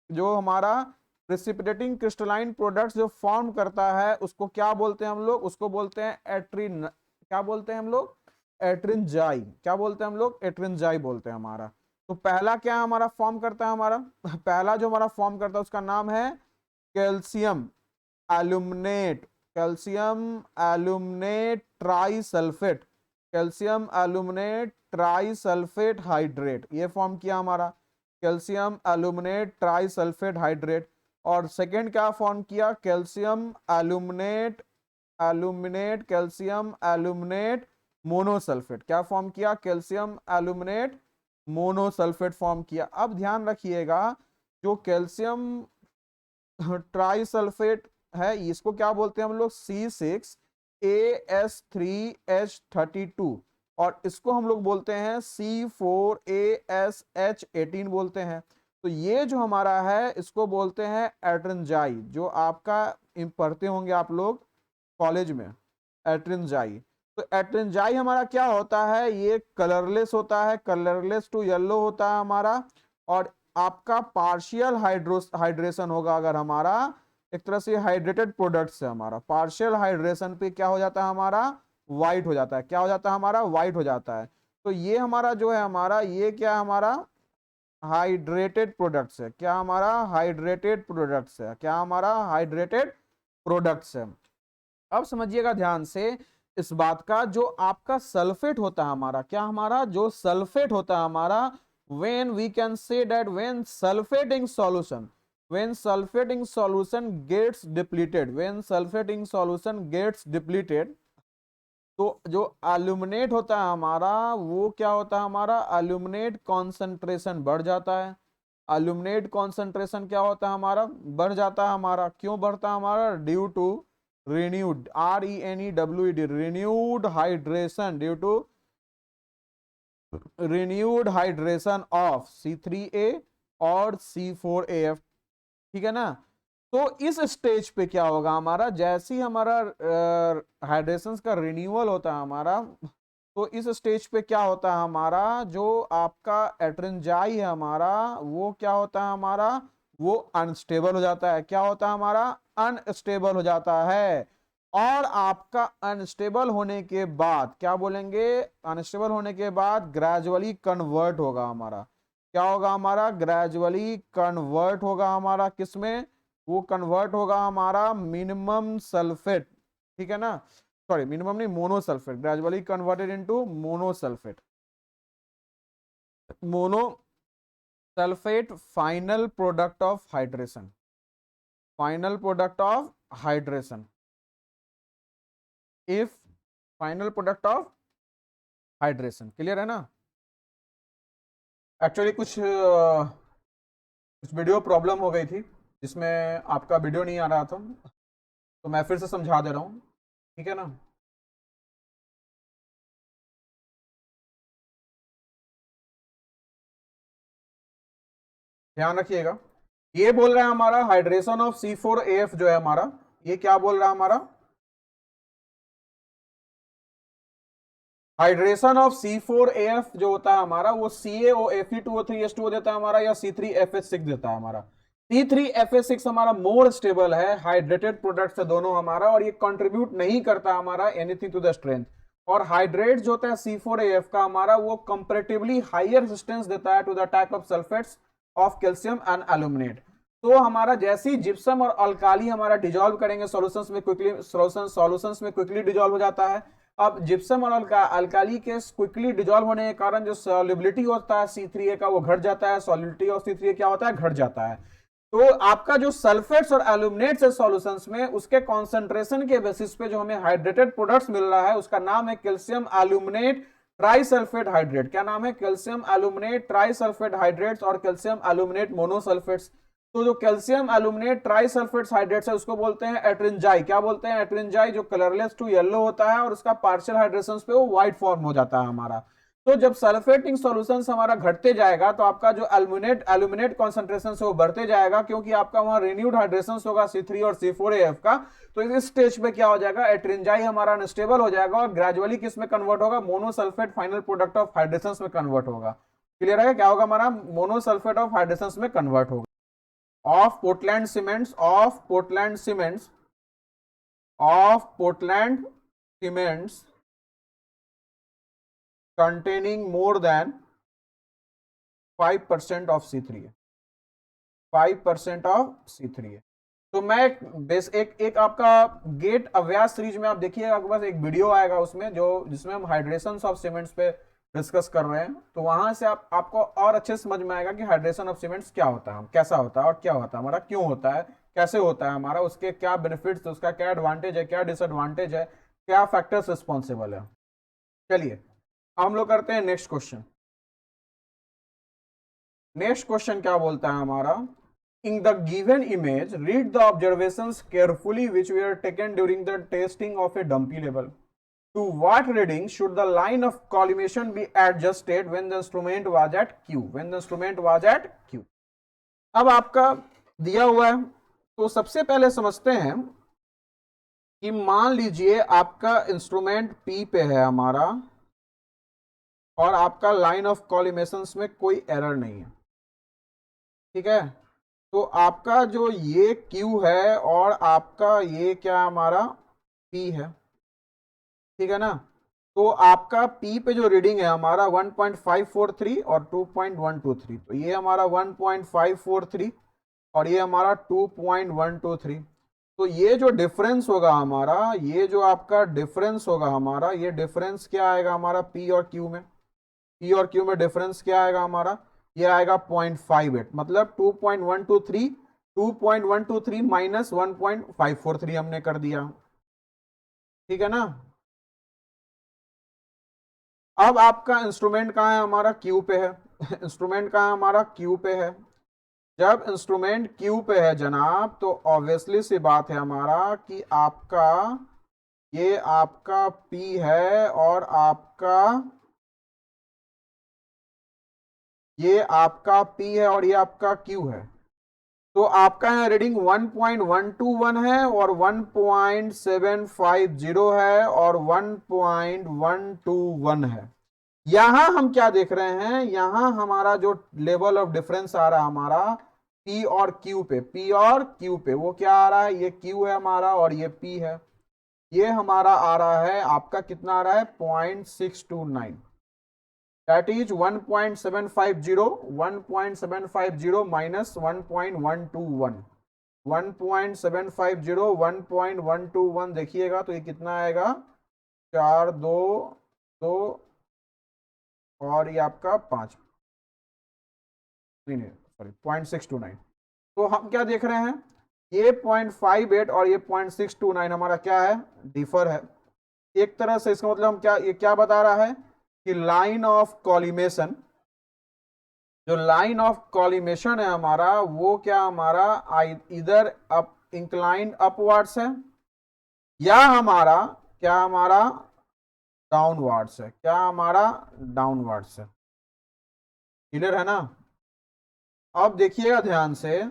जो हमारा प्रेसिपिटेटिंग क्रिस्टलाइन प्रोडक्ट्स जो फॉर्म करता है, उसको क्या बोलते हैं हम लोग, उसको बोलते हैं एट्रिन, क्या बोलते हैं हम लोग, एट्रिनजाई, क्या बोलते हैं हम लोग, एट्रिनजाई बोलते हैं हमारा। तो पहला क्या हमारा फॉर्म करता है, हमारा पहला जो हमारा फॉर्म करता है उसका नाम है calcium aluminate, calcium aluminate trisulphate, calcium aluminate trisulphate hydrate, ये फॉर्म किया हमारा कैल्शियम एल्यूमिनेट ट्राइसल्फेट हाइड्रेट। और सेकेंड क्या फॉर्म किया, calcium aluminate, aluminate calcium aluminate monosulphate, क्या फॉर्म किया, कैल्शियम एल्यूमिनेट मोनोसल्फेट फॉर्म किया। अब ध्यान रखिएगा, जो कैल्शियम ट्राइसल्फेट है, इसको क्या बोलते हैं हम लोग, C6AS3H32, और इसको हम लोग बोलते हैं C4ASH18 बोलते हैं। तो ये जो हमारा है इसको बोलते हैं एट्रिनजाई, जो आपका पढ़ते होंगे आप लोग कॉलेज में, एट्रिनजाई। तो एट्रिनजाई हमारा क्या होता है, ये कलरलेस होता है, कलरलेस टू येलो होता है हमारा, और आपका पार्शियल हाइड्रेशन होगा, अगर हमारा एक तरह से हाइड्रेटेड प्रोडक्ट है हमारा, पार्शियल हाइड्रेशन पे क्या हो जाता है हमारा, व्हाइट हो जाता है, क्या हो जाता है हमारा, व्हाइट हो जाता है। तो ये हमारा जो है हमारा, ये क्या हमारा हाइड्रेटेड प्रोडक्ट्स है, क्या हमारा हाइड्रेटेड प्रोडक्ट्स है, क्या हमारा हाइड्रेटेड प्रोडक्ट्स है। अब समझिएगा ध्यान से इस बात का, जो आपका सल्फेट होता है हमारा, क्या हमारा जो सल्फेट होता है हमारा, when we can say that when sulfate in solution, when sulfate in solution gets depleted, when sulfate in solution gets depleted, तो जो एल्यूमिनेट होता है हमारा, वो क्या होता है हमारा, एल्यूमिनेट कॉन्सेंट्रेशन बढ़ जाता है, एल्यूमिनेट कॉन्सेंट्रेशन क्या होता है हमारा, बढ़ जाता है हमारा, क्यों बढ़ता है हमारा, due to renewed, RENEWED, renewed hydration, due to renewed hydration of C3A और C4AF, ठीक है ना। तो इस स्टेज पे क्या होगा हमारा, जैसे ही हमारा हाइड्रेशन का रिन्यूअल होता है हमारा, तो इस स्टेज पे क्या होता है हमारा, जो आपका एट्रिनजाई है हमारा, वो क्या होता है हमारा, वो अनस्टेबल हो जाता है, क्या होता है हमारा, अनस्टेबल हो जाता है। और आपका अनस्टेबल होने के बाद क्या बोलेंगे, अनस्टेबल होने के बाद ग्रेजुअली कन्वर्ट होगा हमारा, क्या होगा हमारा, ग्रेजुअली कन्वर्ट होगा हमारा किसमें, वो कन्वर्ट होगा हमारा मिनिमम सल्फेट, ठीक है ना, सॉरी मिनिमम नहीं, monosulphate, gradually converted into monosulphate, monosulphate final product of hydration, final product of hydration, if final product of hydration, clear है ना। एक्चुअली कुछ वीडियो प्रॉब्लम हो गई थी, जिसमें आपका वीडियो नहीं आ रहा था, तो मैं फिर से समझा दे रहा हूँ, ठीक है ना। ध्यान रखिएगा, ये बोल रहा है हमारा हाइड्रेशन ऑफ C4AF जो है हमारा, ये क्या बोल रहा है हमारा, हाइड्रेशन ऑफ C4AF जो होता है हमारा, वो CaOFe2O3H2O देता है हमारा, या C3FH6 देता है हमारा। C3FH6 हमारा मोर स्टेबल है, हाइड्रेटेड प्रोडक्ट है दोनों हमारा, और ये कंट्रीब्यूट नहीं करता हमारा एनीथिंग टू द स्ट्रेंथ। और हाइड्रेट जो होता है C4AF का हमारा, वो कंपैरेटिवली हायर रेजिस्टेंस देता है to the attack of sulphates of calcium and aluminate. तो हमारा जैसे ही जिप्सम और अल्काली हमारा डिजॉल्व करेंगे सॉल्यूशंस में क्विकली, सॉल्यूशंस में क्विकली डिजॉल्व हो जाता है। अब जिप्सम और अल्काली के क्विकली डिजॉल्व होने के कारण जो सॉल्युबिलिटी होता है C3A का वो घट जाता है, सॉल्युबिलिटी ऑफ C3A क्या होता है, घट जाता है। तो आपका जो सल्फेट्स और एल्यूमिनेट्स है सॉल्यूशंस में, उसके कॉन्सेंट्रेशन के बेसिस पे जो हमें हाइड्रेटेड प्रोडक्ट्स मिल रहा है उसका नाम है कैल्शियम एल्यूमिनेट ट्राइसल्फेट हाइड्रेट। क्या नाम है, कैल्शियम एल्यूमिनेट ट्राइसल्फेट हाइड्रेट्स और कैल्शियम एल्यूमिनेट मोनोसल्फेट्स। तो जो कैल्शियम एल्यूमिनेट ट्राइसल्फेट्स हाइड्रेट्स है उसको बोलते हैं एट्रिंजाई। क्या बोलते हैं, एट्रिंजाई, जो कलरलेस टू येलो होता है और उसका पार्शियल हाइड्रेशन पे वो व्हाइट फॉर्म हो जाता है हमारा। तो जब सल्फेटिंग सॉल्यूशंस हमारा घटते जाएगा तो आपका जो एल्यूमिनेट कॉन्सेंट्रेशन है वो बढ़ते जाएगा, क्योंकि आपका वहां रिन्यूड हाइड्रेशन होगा C3 और C4AF का। तो इस स्टेज पे क्या हो जाएगा, एट्रिंजाई हमारा अनस्टेबल हो जाएगा और ग्रेजुअली किस में कन्वर्ट होगा, monosulphate final product of hydration में कन्वर्ट होगा। क्लियर है, क्या होगा हमारा, मोनोसल्फेट ऑफ हाइड्रेशन में कन्वर्ट होगा। of Portland cements containing more than 5% of C3A, 5% of C3A। तो मैं एक आपका गेट अभ्यास सीरीज में आप देखिएगा, आपके पास एक वीडियो आएगा उसमें जिसमें हम हाइड्रेशन ऑफ सीमेंट्स पे डिस्कस कर रहे हैं। तो वहां से आपको और अच्छे से समझ में आएगा कि हाइड्रेशन ऑफ सीमेंट्स क्या होता है, कैसा होता है और क्या होता है हमारा, क्यों होता है, कैसे होता है हमारा, उसके क्या बेनिफिट्स, उसका क्या एडवांटेज है, क्या डिसएडवांटेज है, क्या फैक्टर्स रिस्पॉन्सिबल है। चलिए हम लोग करते हैं नेक्स्ट क्वेश्चन। नेक्स्ट क्वेश्चन क्या बोलता है हमारा, in the given image read the observations carefully which were taken during the testing of a dumpy level. To what reading should the line of collimation be adjusted when the instrument was at Q? When the instrument was at Q. अब आपका दिया हुआ है, तो सबसे पहले समझते हैं कि मान लीजिए आपका इंस्ट्रूमेंट P पे है हमारा और आपका लाइन ऑफ कॉलिमेशन में कोई एरर नहीं है, ठीक है। तो आपका जो ये Q है और आपका ये क्या हमारा P है, ठीक है ना। तो आपका P पे जो रीडिंग है हमारा 1.543 और 2.123, तो ये हमारा 1.543 और ये हमारा 2.123। तो ये जो डिफरेंस होगा हमारा, ये जो आपका डिफरेंस होगा हमारा, ये डिफरेंस क्या आएगा हमारा P और Q में, P और Q में डिफरेंस क्या आएगा हमारा, ये आएगा 0.58, मतलब 2.123 माइनस 1.543 हमने कर दिया, ठीक है ना। अब आपका इंस्ट्रूमेंट कहाँ है हमारा, Q पे है। इंस्ट्रूमेंट कहाँ है हमारा, Q पे है। जब इंस्ट्रूमेंट Q पे है जनाब, तो ऑब्वियसली सी बात है हमारा कि आपका ये आपका P है और ये आपका P है और ये आपका Q है। तो आपका यहाँ रीडिंग 1.121 है और 1.750 है और 1.121 है। यहां हम क्या देख रहे हैं, यहां हमारा जो लेवल ऑफ डिफरेंस आ रहा है हमारा P और Q पे, P और Q पे, वो क्या आ रहा है, ये Q है हमारा और ये P है। ये हमारा आ रहा है आपका कितना आ रहा है 0.629, दैट इज 1.750 माइनस 1.121, 1.750 1.121 देखिएगा तो ये कितना आएगा 422 और ये आपका 5, नहीं सॉरी 0.629। तो हम क्या देख रहे हैं, ये 0.58 और ये 0.629 हमारा क्या है, डिफर है। एक तरह से इसका मतलब हम क्या, ये क्या बता रहा है कि लाइन ऑफ कॉलिमेशन, जो लाइन ऑफ कॉलिमेशन है हमारा वो क्या हमारा इधर अप इंक्लाइन अपवर्ड्स है या हमारा क्या हमारा डाउनवर्ड्स है, क्या हमारा डाउनवर्ड्स है। क्लियर है ना। अब देखिएगा ध्यान से,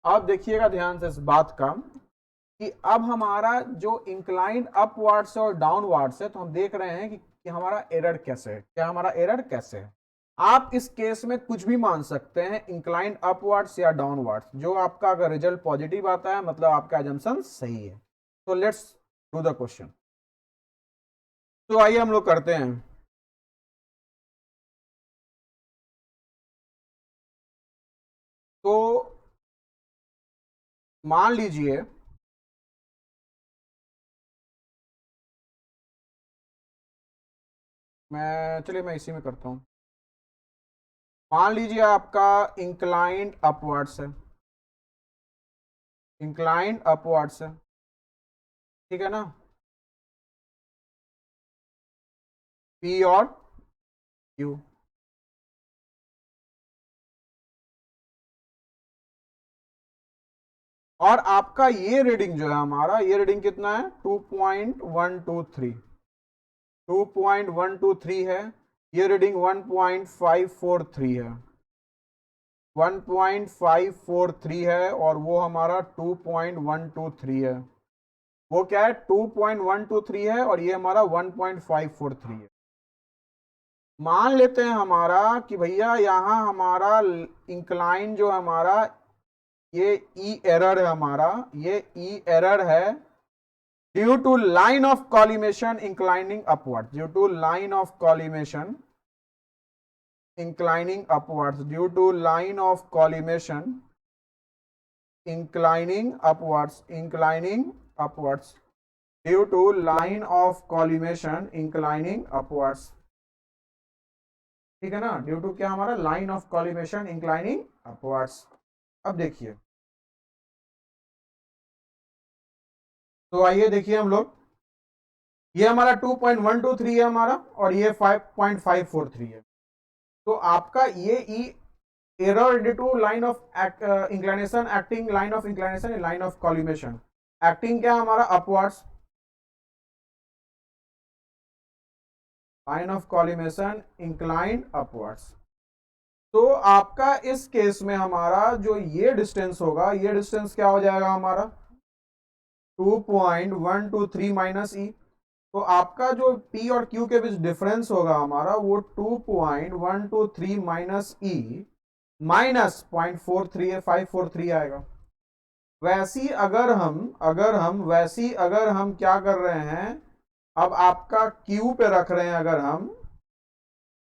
अब देखिएगा ध्यान से इस बात का कि अब हमारा जो इंक्लाइन अपवर्ड्स है और डाउनवर्ड्स है, तो हम देख रहे हैं कि हमारा एरर कैसे है, क्या हमारा एरर कैसे है। आप इस केस में कुछ भी मान सकते हैं, इंक्लाइन अपवर्ड्स या डाउनवर्ड्स। जो आपका अगर रिजल्ट पॉजिटिव आता है मतलब आपका अजम्पशन सही है। तो लेट्स डू द क्वेश्चन। तो आइए हम लोग करते हैं। तो मान लीजिए चलिए मैं इसी में करता हूं। मान लीजिए आपका इंक्लाइंड अपवर्ड्स है, इंक्लाइंड अपवर्ड्स है, ठीक है ना, पी और क्यू। और आपका ये रीडिंग जो है हमारा, ये रीडिंग कितना है, 2.123, 2.123 है। ये रीडिंग 1.543 है, 1.543 है, और वो हमारा 2.123 है। वो क्या है, 2.123 है, और ये हमारा 1.543 है। मान लेते हैं हमारा कि भैया यहां हमारा इंक्लाइन जो हमारा ये ई एरर है हमारा, ये ई एरर है due to line of collimation inclining upward, due to line of collimation inclining upwards, due to line of collimation inclining upwards, inclining upwards, due to line of collimation inclining upwards, ठीक है ना, due to क्या हमारा, line of collimation inclining upwards. अब देखिए, तो आइए देखिए हम लोग, ये हमारा 2.123 है हमारा, और ये 5.543 है। तो आपका ये ई error due to line of inclination acting line of inclination line of collimation acting क्या हमारा upwards, line of collimation inclined upwards। तो आपका इस केस में हमारा जो ये डिस्टेंस होगा, ये डिस्टेंस क्या हो जाएगा हमारा 2.123 माइनस ई। तो आपका जो P और Q के बीच डिफरेंस होगा हमारा वो 2.123 माइनस ई माइनस 0.43 है, 543 आएगा। वैसी अगर हम क्या कर रहे हैं, अब आपका Q पे रख रहे हैं अगर हम,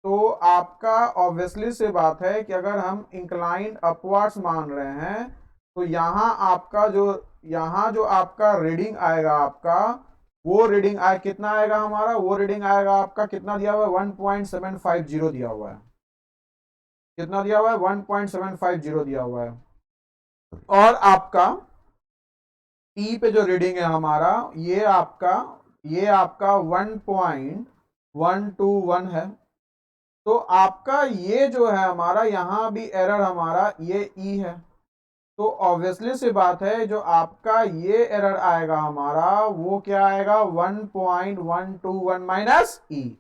तो आपका ऑब्वियसली से बात है कि अगर हम इंक्लाइंड अपवर्ड्स मान रहे हैं, तो यहाँ जो आपका रीडिंग आएगा आपका, वो रीडिंग आए कितना आएगा हमारा, वो रीडिंग आएगा आपका कितना दिया हुआ है, 1.750 दिया हुआ है। कितना दिया हुआ है, 1.750 दिया हुआ है। और आपका टी पे जो रीडिंग है हमारा, ये आपका 1.121 है। तो आपका ये जो है हमारा, यहां भी एरर हमारा ये ई है। तो ऑब्वियसली सी बात है जो आपका ये एरर आएगा हमारा, वो क्या आएगा, 1.121 माइनस ई।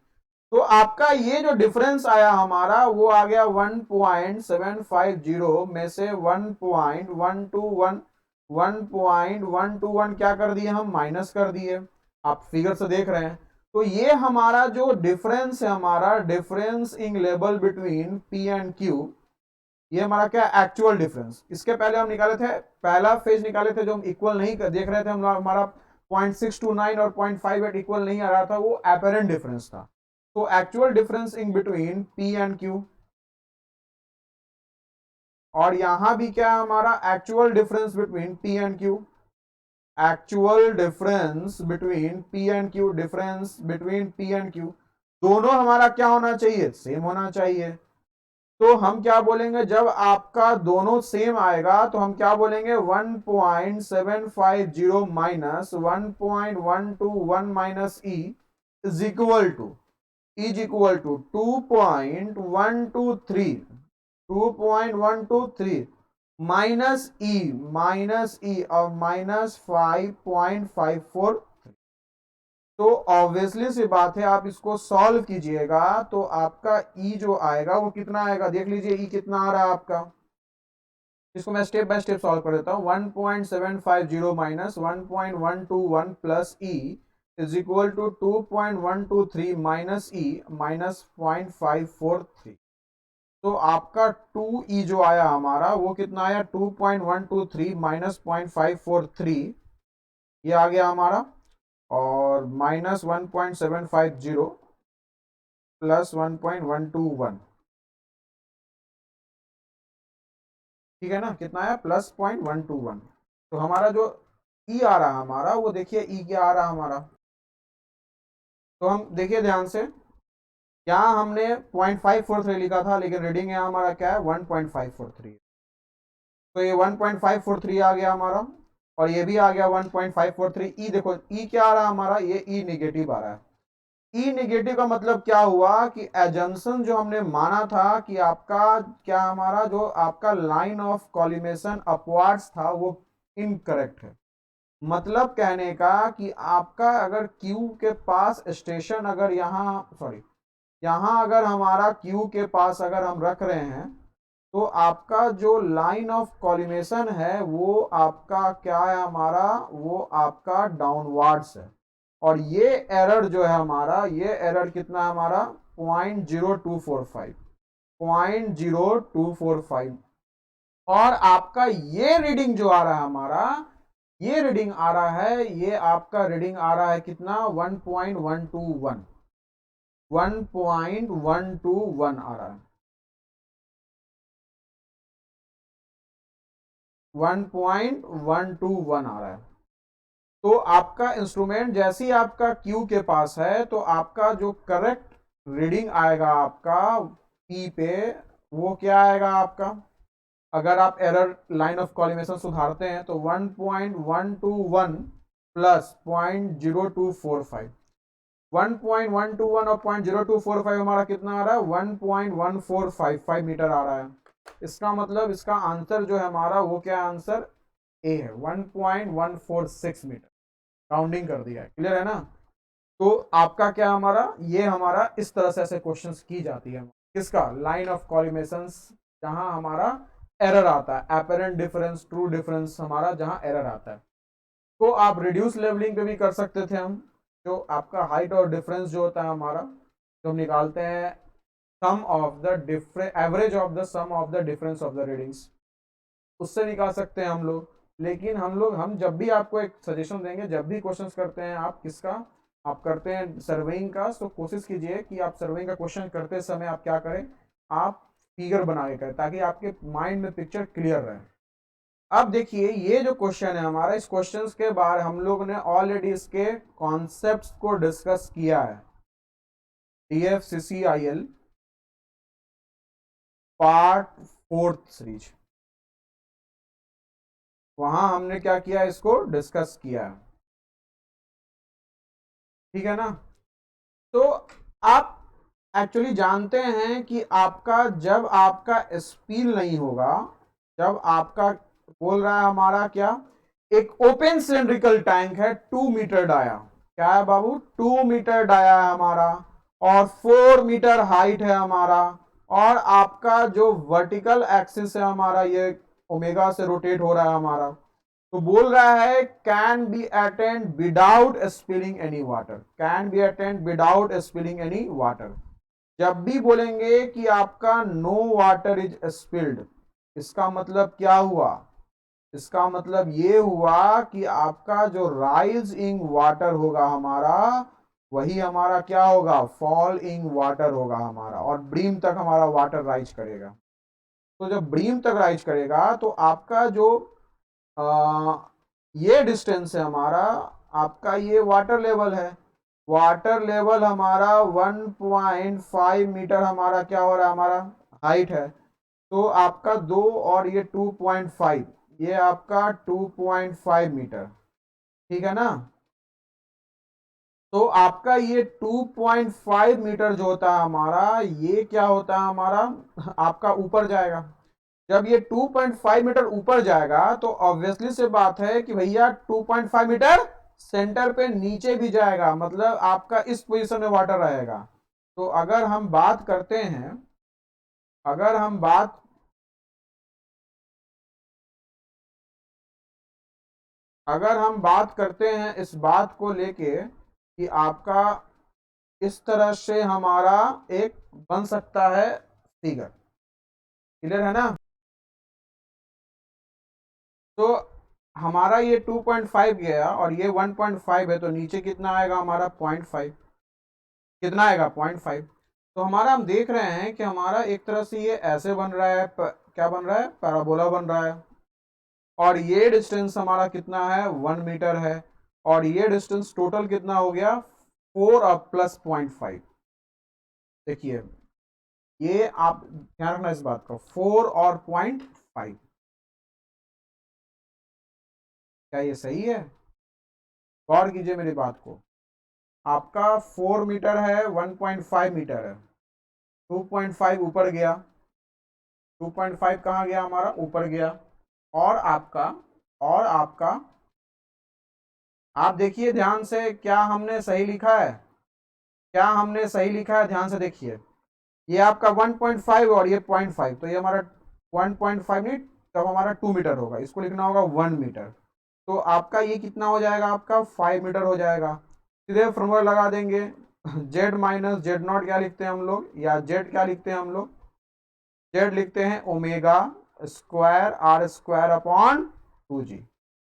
तो आपका ये जो डिफरेंस आया हमारा, वो आ गया 1.750 में से 1.121 क्या कर दिए हम, माइनस कर दिए। आप फिगर से देख रहे हैं। तो ये हमारा जो डिफरेंस है हमारा, difference in level between P and Q, ये हमारा क्या, एक्चुअल डिफरेंस। इसके पहले हम निकाले थे, पहला फेज निकाले थे जो हम इक्वल नहीं देख रहे थे हम, हमारा 0.629 और 0.58 इक्वल नहीं आ रहा था, वो एपरेंट डिफरेंस था। तो actual difference in between P and Q, और यहां भी क्या हमारा, actual difference between P and Q, actual difference between P and Q, difference between P and Q, दोनों हमारा क्या होना चाहिए, सेम होना चाहिए। तो हम क्या बोलेंगे, जब आपका दोनों सेम आएगा तो हम क्या बोलेंगे, 1.750 minus 1.121 minus E is equal to 2.123 minus E और माइनस 5.54। तो ऑब्वियसली सी बात है, आप इसको सॉल्व कीजिएगा तो आपका ई जो आएगा वो कितना आएगा, देख लीजिए ई कितना आ रहा है आपका। इसको मैं स्टेप बाय स्टेप सॉल्व कर देता हूं। 1.750 minus 1.121 plus E is equal to 2.123 minus E minus 0.543। तो आपका 2 ई जो आया हमारा वो कितना आया, 2.123 माइनस 0.543, ये आ गया हमारा, और माइनस 1.750 प्लस 1.121, ठीक है ना, कितना आया, प्लस 0.121। तो हमारा जो ई आ रहा है हमारा, वो देखिए ई क्या आ रहा है हमारा। तो हम देखिए ध्यान से, यहाँ हमने 0.543 लिखा था, लेकिन रीडिंग यहाँ हमारा क्या है, 1.543। तो ये 1.543 आ गया हमारा, और ये भी आ गया 1.543। ई देखो ई क्या आ रहा है हमारा, ये ई निगेटिव आ रहा है। ई निगेटिव का मतलब क्या हुआ कि एजम्पशन जो हमने माना था कि आपका क्या, हमारा जो आपका लाइन ऑफ कॉलिमेशन अपवार्ड्स था वो इनकरेक्ट है। मतलब कहने का कि आपका अगर क्यू के पास स्टेशन, अगर यहाँ सॉरी यहाँ अगर हमारा क्यू के पास अगर हम रख रहे हैं, तो आपका जो लाइन ऑफ कॉलिमेशन है वो आपका क्या है हमारा, वो आपका डाउनवर्ड्स है। और ये एरर जो है हमारा, ये एरर कितना है हमारा, 0.0245, 0.0245। और आपका ये रीडिंग जो आ रहा है हमारा, ये रीडिंग आ रहा है, ये आपका रीडिंग आ रहा है कितना, 1.121, 1.121 आ रहा है, 1.121 आ रहा है। तो आपका इंस्ट्रूमेंट जैसे ही आपका क्यू के पास है, तो आपका जो करेक्ट रीडिंग आएगा आपका पी पे, वो क्या आएगा आपका, अगर आप एरर लाइन ऑफ कॉलिमेशन सुधारते हैं तो 1.121 प्लस 0.0245, 1.121 और 0.0245 हमारा कितना आ रहा है, 1.1455 मीटर आ रहा है। इसका मतलब इसका आंसर जो है हमारा, वो क्या आंसर ए है, 1.146 मीटर। राउंडिंग कर दिया है, क्लियर है ना। तो आपका क्या हमारा, ये हमारा इस तरह से ऐसे क्वेश्चंस की जाती है, किसका, लाइन ऑफ कॉलिमेशंस, जहां हमारा एरर आता है, एपरेंट डिफरेंस, ट्रू डिफरेंस, हमारा जहां एरर आता है। तो आप रिड्यूस लेवलिंग पे भी कर सकते थे हम, जो आपका हाइट और डिफरेंस जो होता है हमारा, जो हम निकालते हैं sum of the difference, average of the sum of the difference of the readings, उससे निकाल सकते हैं हम लोग। लेकिन हम जब भी आपको एक सजेशन देंगे, जब भी क्वेश्चन करते हैं आप किसका, आप करते हैं सर्वेइंग का, तो कोशिश कीजिए कि आप सर्वेइंग का क्वेश्चन करते समय आप क्या करें, आप फिगर बना के करें, ताकि आपके माइंड में पिक्चर क्लियर रहे। अब देखिए ये जो क्वेश्चन है हमारा, इस क्वेश्चन के बाद हम लोग ने ऑलरेडी इसके कॉन्सेप्ट्स को डिस्कस किया है, DFCCIL पार्ट 4 सीरीज, वहां हमने क्या किया, इसको डिस्कस किया है, ठीक है ना। तो आप एक्चुअली जानते हैं कि आपका जब आपका स्पील नहीं होगा, जब आपका बोल रहा है हमारा क्या, एक ओपन सिलिंड्रिकल टैंक है, 2 मीटर डाया, क्या है बाबू, 2 मीटर डाया है हमारा, और 4 मीटर हाइट है हमारा, और आपका जो वर्टिकल एक्सिस है हमारा, ये ओमेगा से रोटेट हो रहा है हमारा। तो बोल रहा है can be attend without spilling any water, can be attend without spilling any water. जब भी बोलेंगे कि आपका नो वाटर इज स्पिल्ड, इसका मतलब क्या हुआ, इसका मतलब ये हुआ कि आपका जो राइजिंग वाटर होगा हमारा, वही हमारा क्या होगा, फॉलिंग वाटर होगा हमारा, और ब्रीम तक हमारा वाटर राइज करेगा। तो जब ब्रीम तक राइज करेगा, तो आपका जो ये डिस्टेंस है हमारा, आपका ये वाटर लेवल है, वाटर लेवल हमारा 1.5 मीटर हमारा क्या हो रहा है, हमारा हाइट है। तो आपका 2 और ये 2.5, ये आपका 2.5 मीटर, ठीक है ना। तो आपका ये 2.5 मीटर जो होता है हमारा, ये क्या होता है हमारा, आपका ऊपर जाएगा। जब ये 2.5 मीटर ऊपर जाएगा, तो ऑब्वियसली से बात है कि भैया 2.5 मीटर सेंटर पे नीचे भी जाएगा, मतलब आपका इस पोजीशन में वाटर रहेगा। तो अगर हम बात करते हैं, अगर हम बात अगर हम बात करते हैं इस बात को लेके कि आपका इस तरह से हमारा एक बन सकता है फिगर, क्लियर है ना। तो हमारा ये 2.5 गया और ये 1.5 है, तो नीचे कितना आएगा हमारा, 0.5, कितना आएगा, 0.5। तो हमारा हम देख रहे हैं कि हमारा एक तरह से ये ऐसे बन रहा है, क्या बन रहा है, पैराबोला बन रहा है। और ये डिस्टेंस हमारा कितना है 1 मीटर है, और ये डिस्टेंस टोटल कितना हो गया 4 और प्लस 0.5। देखिए ये आप ध्यान रखना इस बात का, 4 और 0.5, क्या ये सही है? गौर कीजिए मेरी बात को, आपका 4 मीटर है, 1.5 मीटर है, 2.5 ऊपर गया, 2.5 कहाँ गया हमारा ऊपर गया, और आपका आप देखिए ध्यान से, क्या हमने सही लिखा है, क्या हमने सही लिखा है, ध्यान से देखिए, ये आपका 1.5 और ये 0.5, तो ये हमारा 1.5 नहीं, तब हमारा 2 मीटर होगा, इसको लिखना होगा 1 मीटर, तो आपका ये कितना हो जाएगा, आपका 5 मीटर हो जाएगा। सीधे फॉर्मूला लगा देंगे, जेड माइनस जेड नॉट क्या लिखते हैं हम लोग, या जेड क्या लिखते हैं हम लोग, जेड लिखते हैं omega square r square upon 2g।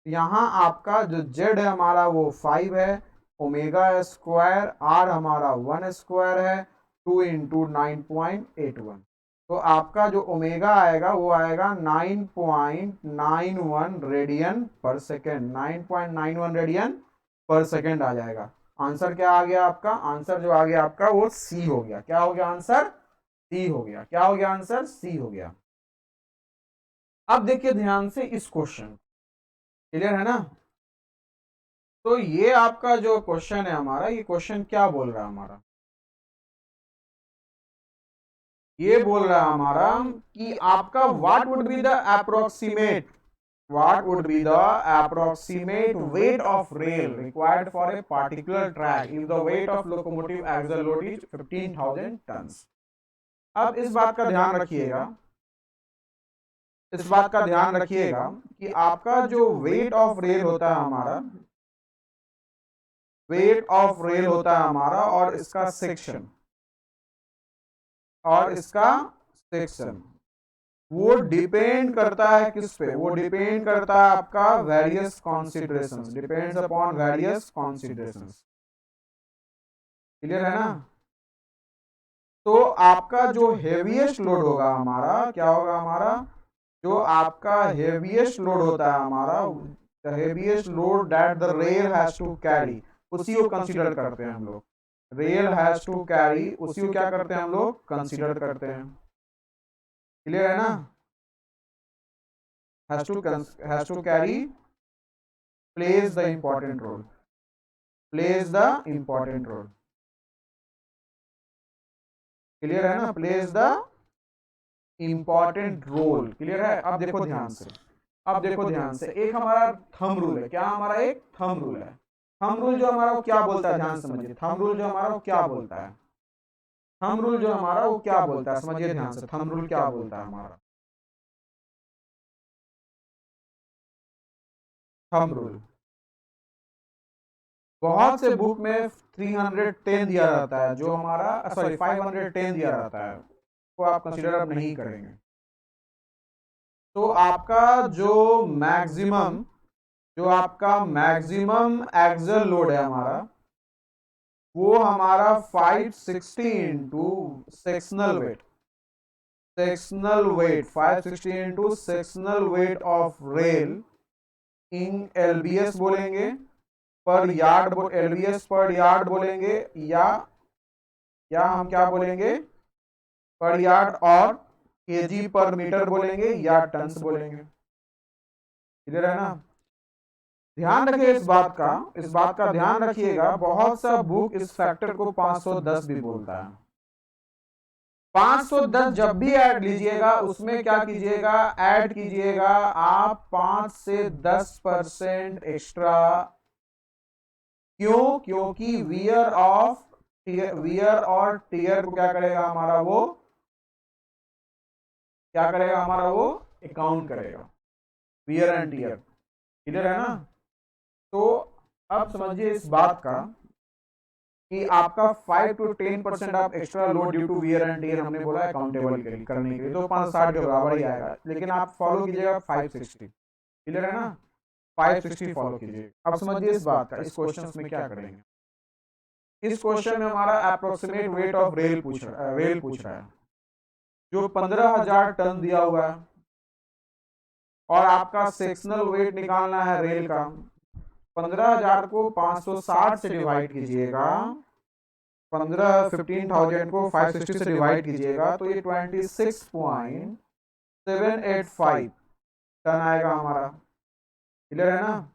यहाँ आपका जो जेड है हमारा वो 5 है, ओमेगा स्क्वायर आर हमारा 1 स्क्वायर है, 2 इंटू 9.81, तो आपका जो ओमेगा आएगा वो आएगा 9.91 रेडियन पर सेकेंड, 9.91 रेडियन पर सेकेंड आ जाएगा। आंसर क्या आ गया आपका, आंसर जो आ गया आपका वो सी हो गया। क्या हो गया आंसर, सी हो गया। क्या हो गया आंसर, सी हो गया। अब देखिए ध्यान से इस क्वेश्चन, क्लियर है ना? तो ये आपका जो क्वेश्चन है हमारा, ये क्वेश्चन क्या बोल रहा है हमारा, ये बोल रहा है हमारा कि आपका what would be the approximate, what would be the approximate weight of rail required for a particular track if the weight of locomotive axle load is 15,000 tons। अब इस बात का ध्यान रखिएगा, इस बात का ध्यान रखिएगा कि आपका जो वेट ऑफ रेल होता है हमारा, वेट ऑफ रेल होता है हमारा, और इसका सेक्शन, और इसका सेक्शन वो डिपेंड करता है किस पे, वो डिपेंड करता है आपका various considerations, depends upon various considerations. Clear है ना? तो आपका जो हेवीएस्ट लोड होगा हमारा, क्या होगा हमारा, जो आपका हेवीएस्ट लोड होता है हमारा, the heaviest load that the rail has to carry, उसी को कंसीडर करते हैं हम लोग, रेल हैज टू कैरी, उसी को क्या करते हैं हम लोग, कंसीडर करते हैं। क्लियर है ना? has to carry, plays the important role, plays the important role। Clear है ना? plays the important role। Clear है? अब देखो ध्यान से, अब देखो ध्यान से, एक हमारा थंब रूल है, क्या हमारा एक थंब रूल है, थंब रूल जो हमारा वो क्या बोलता है, ध्यान समझिए, थंब रूल जो हमारा वो क्या बोलता है, थंब रूल जो हमारा वो क्या बोलता है, समझिए ध्यान से, थंब रूल क्या बोलता है हमारा, थंब रूल, बहुत से बुक में 310 दिया रहता है, जो हमारा सॉरी 510 दिया रहता है, तो आप कंसीडर अब नहीं करेंगे। तो आपका जो मैक्सिमम, जो आपका मैक्सिमम एक्सल लोड है हमारा, वो हमारा 560 into sectional weight, sectional weight 560 into sectional weight of rail in lbs बोलेंगे, पर यार्ड, एलबीएस पर यार्ड बोलेंगे, या हम क्या बोलेंगे, पर यार्ड, और केजी पर मीटर बोलेंगे, या टन्स बोलेंगे। क्लियर है ना? ध्यान रखिए इस बात का, इस बात का ध्यान रखिएगा, बहुत सा बुक इस फैक्टर को 510 भी बोलता है। 510 जब भी ऐड लीजिएगा, उसमें क्या कीजिएगा, ऐड कीजिएगा आप 5 से 10% एक्स्ट्रा। क्यों? क्योंकि वियर और टीयर को क्या करेगा हमारा, वो क्या करेगा हमारा, वो अकाउंट करेगा, वियर एंड टीयर। क्लियर है ना? तो अब समझिए इस बात का कि आपका 5 to 10% आप extra load due to wear and tear हमने बोला अकाउंटेबल करने के लिए, तो 560 के बराबर ही आएगा, लेकिन आप फॉलो कीजिएगा 560। क्लियर है ना? 560 फॉलो कीजिए। अब समझिए इस बात का, इस क्वेश्चन में क्या करेंगे, इस क्वेश्चन में हमारा अप्रोक्सीमेट वेट ऑफ रेल पूछ रहा है, जो 15,000 टन दिया हुआ है, और आपका सेक्शनल वेट निकालना है रेल का। 15,000 को 560 से डिवाइड कीजिएगा, 15,000 को 560 से डिवाइड कीजिएगा, तो ये 26.785 टन आएगा हमारा। क्लियर है ना?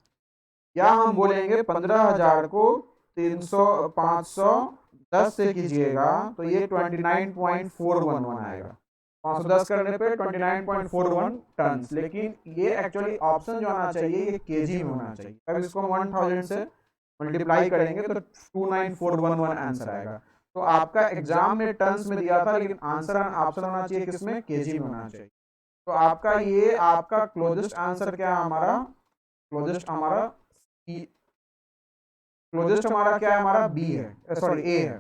या हम बोलेंगे 15,000 को 510 से कीजिएगा तो ये 29.411 आएगा। 510 करने पे 29.41 टन। लेकिन ये एक्चुअली ऑप्शन जो आना चाहिए ये केजी में होना चाहिए। अब इसको 1000 से मल्टीप्लाई करेंगे तो 29411 आंसर आएगा। तो आपका एग्जाम में टन्स में दिया था, लेकिन आंसर ऑप्शन होना चाहिए किसमें? केजी में होना चाहिए। तो आपका ये आपका क्लोजेस्ट आंसर क्या है हमारा? क्लोजेस्ट हमारा क्या है? हमारा बी है, सॉरी ए है।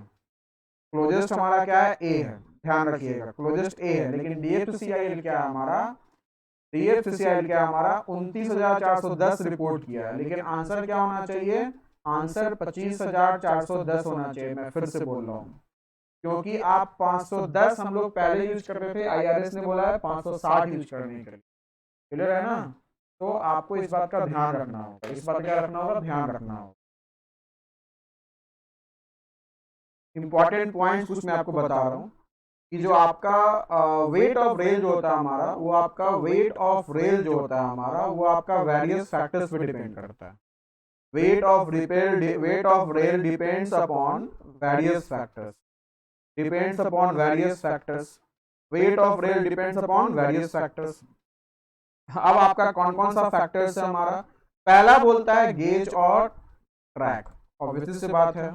क्लोजेस्ट हमारा क्या है? ए है। ध्यान रखिएगा, क्लोजेस्ट ए है। लेकिन DFCCIL क्या है हमारा? DFCCIL क्या हमारा? 29,410 रिपोर्ट किया है, लेकिन आंसर क्या होना चाहिए? आंसर 25,410 होना चाहिए। मैं फिर से बोल रहा हूँ, क्योंकि आप 510 हम लोग पहले यूज कर रहे थे, IRS ने बोला है 560 यूज करने के लिए। क्लियर है ना? तो आपको इस बात का ध्यान रखना होगा। इस बात का क्या रखना होगा? ध्यान रखना होगा। इंपॉर्टेंट पॉइंट्स कुछ मैं आपको बता रहा हूँ कि जो आपका वेट ऑफ रेल जो होता है हमारा, वो आपका वेट ऑफ रेल जो होता है हमारा, वो आपका वेरियस फैक्टर्स पे डिपेंड करता है। Wait of rail depends upon various factors, depends upon various factors. Wait of rail depends upon various factors. अब आपका कौन कौन सा फैक्टर्स है हमारा? पहला बोलता है गेज और ट्रैक। ऑब्वियसली सी बात है,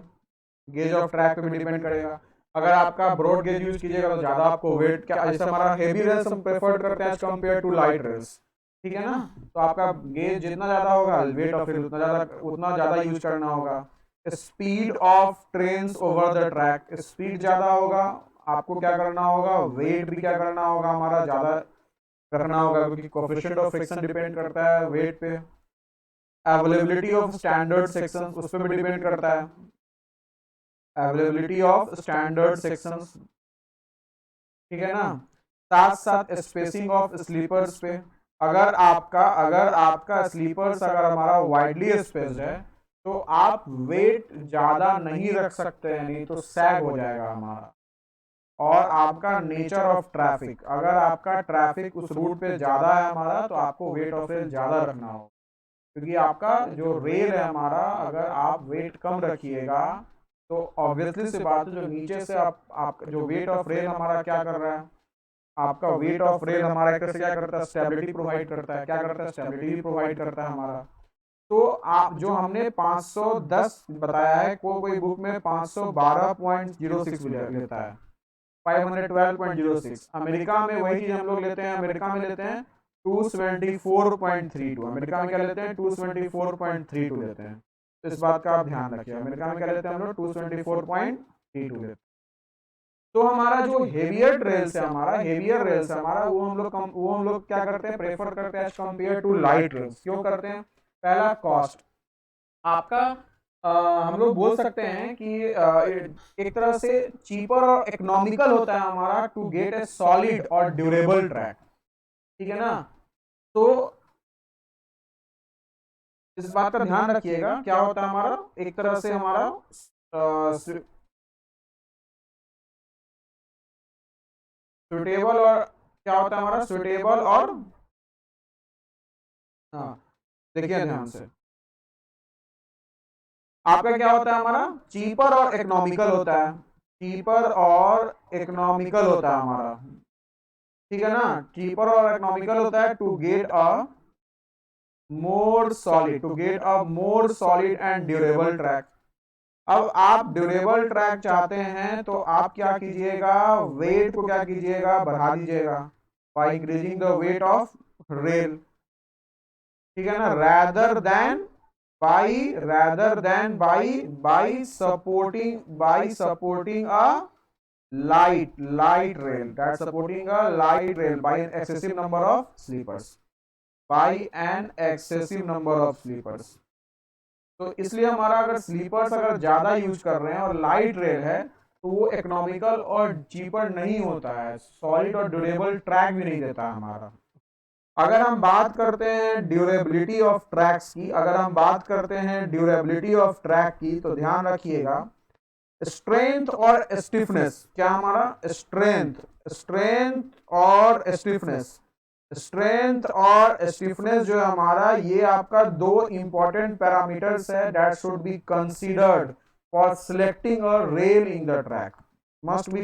गेज ऑफ ट्रैक पे भी डिपेंड करेगा। अगर आपका ब्रॉड गेज यूज कीजिएगा तो ज्यादा आपको वेट, क्या जैसे हमारा हेवी रेल्स हम प्रेफर करते हैं कंपेयर टू लाइट रेल्स, ठीक है ना? तो आपका गेज जितना ज्यादा होगा, वेट ऑफ रेल उतना ज्यादा यूज करना होगा। Speed of train over the track, speed ज्यादा होगा, आपको क्या करना होगा? वेट भी क्या करना होगा? हमारा ज्यादा रखना होगा, क्योंकि कोएफिशिएंट ऑफ फ्रिक्शन डिपेंड करता है वेट पे। अवेलेबिलिटी ऑफ स्टैंडर्ड सेक्शन, उस पर भी डिपेंड करता है। अवेलेबिलिटी ऑफ स्टैंडर्ड सेक्शंस, ठीक है ना? साथ साथ स्पेसिंग ऑफ स्लीपर्स पे। अगर आपका स्लीपर्स अगर हमारा वाइडली स्पेस्ड है तो आप वेट ज्यादा नहीं रख सकते हैं, नहीं तो सैग हो जाएगा हमारा। और आपका नेचर ऑफ ट्रैफिक, अगर आपका ट्रैफिक उस रूट पे ज्यादा है हमारा, तो आपको वेट ऑफ रेल ज्यादा रखना होगा। क्योंकि आपका जो रेल है हमारा, अगर आप वेट कम रखिएगा तो ऑब्वियसली से बात है, जो नीचे से आप जो वेट ऑफ रेल हमारा क्या कर रहा है? आपका वेट ऑफ रेल हमारा एक तरह से क्या करता है? स्टेबिलिटी प्रोवाइड करता है। क्या करता है? स्टेबिलिटी भी प्रोवाइड करता है हमारा। तो आप जो हमने 510 बताया है, कोई बुक में 512.06 लेता है, 512.06। अमेरिका में वही चीज हम लोग लेते हैं, अमेरिका में लेते हैं 274.32। अमेरिका में क्या लेते हैं? 274.32 लेते हैं। तो इस बात का आप ध्यान रखिए, अमेरिका में क्या लेते हैं हम लोग? 274.32 लेते हैं। तो हमारा जो हेवियर रेल्स है हमारा, वो हम लोग क्या करते हैं? प्रेफर करते हैं कंपेयर टू लाइट रेल्स। क्यों करते हैं? पहला, कॉस्ट। आपका हम लोग बोल सकते हैं कि एक तरह से चीपर और इकोनॉमिकल होता है हमारा टू गेट ए सॉलिड और ड्यूरेबल ट्रैक, ठीक है ना? तो इस बात का ध्यान रखिएगा, क्या होता है हमारा? एक तरह से हमारा सुटेबल, और क्या होता है हमारा? सुटेबल और, हाँ देखिए ध्यान से, आपका क्या होता है हमारा? चीपर और इकोनॉमिकल होता है। चीपर और इकोनॉमिकल होता है हमारा, ठीक है ना? चीपर और इकोनॉमिकल होता है to get a more solid and durable track. अब आप ड्यूरेबल ट्रैक चाहते हैं तो आप क्या कीजिएगा? वेट को क्या कीजिएगा? बढ़ा दीजिएगा by increasing the weight of rail, ठीक है ना? rather than by supporting a light rail, that's supporting a light rail by an excessive number of sleepers, तो इसलिए हमारा अगर स्लीपर्स अगर ज्यादा यूज कर रहे हैं और लाइट रेल है, तो वो इकोनॉमिकल और चीपर नहीं होता है, सॉलिड और ड्यूरेबल ट्रैक भी नहीं देता हमारा। अगर हम बात करते हैं ड्यूरेबिलिटी ऑफ ट्रैक्स की, अगर हम बात करते हैं ड्यूरेबिलिटी ऑफ ट्रैक की, तो ध्यान रखिएगा स्ट्रेंथ और स्टिफनेस, क्या हमारा स्ट्रेंथ और स्टिफनेस, स्ट्रेंथ और स्टिफनेस जो है हमारा, ये आपका दो इंपॉर्टेंट पैरामीटर्स है that should be considered for selecting a rail in the track, must be